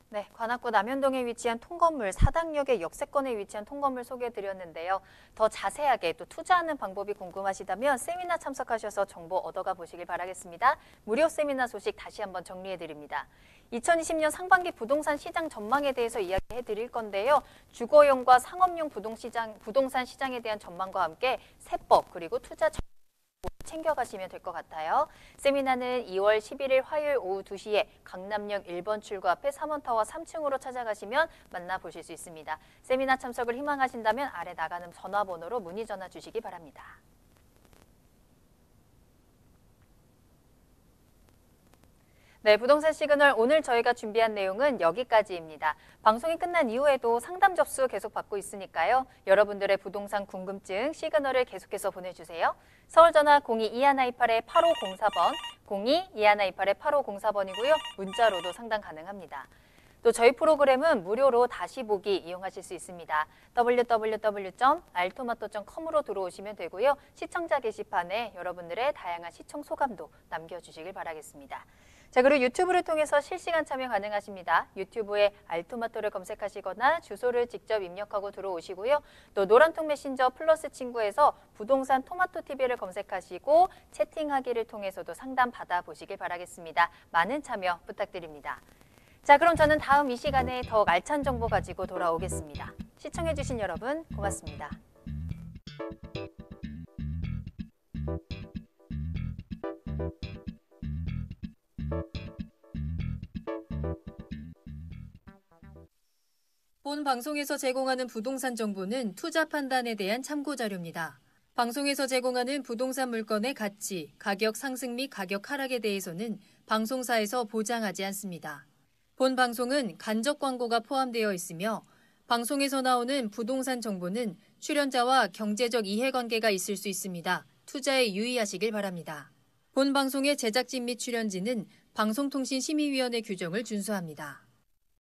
네, 관악구 남현동에 위치한 통건물, 사당역의 역세권에 위치한 통건물 소개해드렸는데요. 더 자세하게 또 투자하는 방법이 궁금하시다면 세미나 참석하셔서 정보 얻어가 보시길 바라겠습니다. 무료 세미나 소식 다시 한번 정리해드립니다. 2020년 상반기 부동산 시장 전망에 대해서 이야기해드릴 건데요. 주거용과 상업용 부동산 시장에 대한 전망과 함께 세법 그리고 투자 챙겨가시면 될 것 같아요. 세미나는 2월 11일 화요일 오후 2시에 강남역 1번 출구 앞에 3원타워 3층으로 찾아가시면 만나보실 수 있습니다. 세미나 참석을 희망하신다면 아래 나가는 전화번호로 문의 전화 주시기 바랍니다. 네, 부동산 시그널 오늘 저희가 준비한 내용은 여기까지입니다. 방송이 끝난 이후에도 상담 접수 계속 받고 있으니까요. 여러분들의 부동산 궁금증 시그널을 계속해서 보내주세요. 서울전화 02-2128-8504번, 02-2128-8504번이고요. 문자로도 상담 가능합니다. 또 저희 프로그램은 무료로 다시 보기 이용하실 수 있습니다. www.altomato.com으로 들어오시면 되고요. 시청자 게시판에 여러분들의 다양한 시청 소감도 남겨주시길 바라겠습니다. 자, 그리고 유튜브를 통해서 실시간 참여 가능하십니다. 유튜브에 알토마토를 검색하시거나 주소를 직접 입력하고 들어오시고요. 또 노란통 메신저 플러스 친구에서 부동산 토마토 TV를 검색하시고 채팅하기를 통해서도 상담 받아보시길 바라겠습니다. 많은 참여 부탁드립니다. 자, 그럼 저는 다음 이 시간에 더 알찬 정보 가지고 돌아오겠습니다. 시청해주신 여러분 고맙습니다. 본 방송에서 제공하는 부동산 정보는 투자 판단에 대한 참고 자료입니다. 방송에서 제공하는 부동산 물건의 가치, 가격 상승 및 가격 하락에 대해서는 방송사에서 보장하지 않습니다. 본 방송은 간접 광고가 포함되어 있으며 방송에서 나오는 부동산 정보는 출연자와 경제적 이해관계가 있을 수 있습니다. 투자에 유의하시길 바랍니다. 본 방송의 제작진 및 출연진은 방송통신심의위원회 규정을 준수합니다.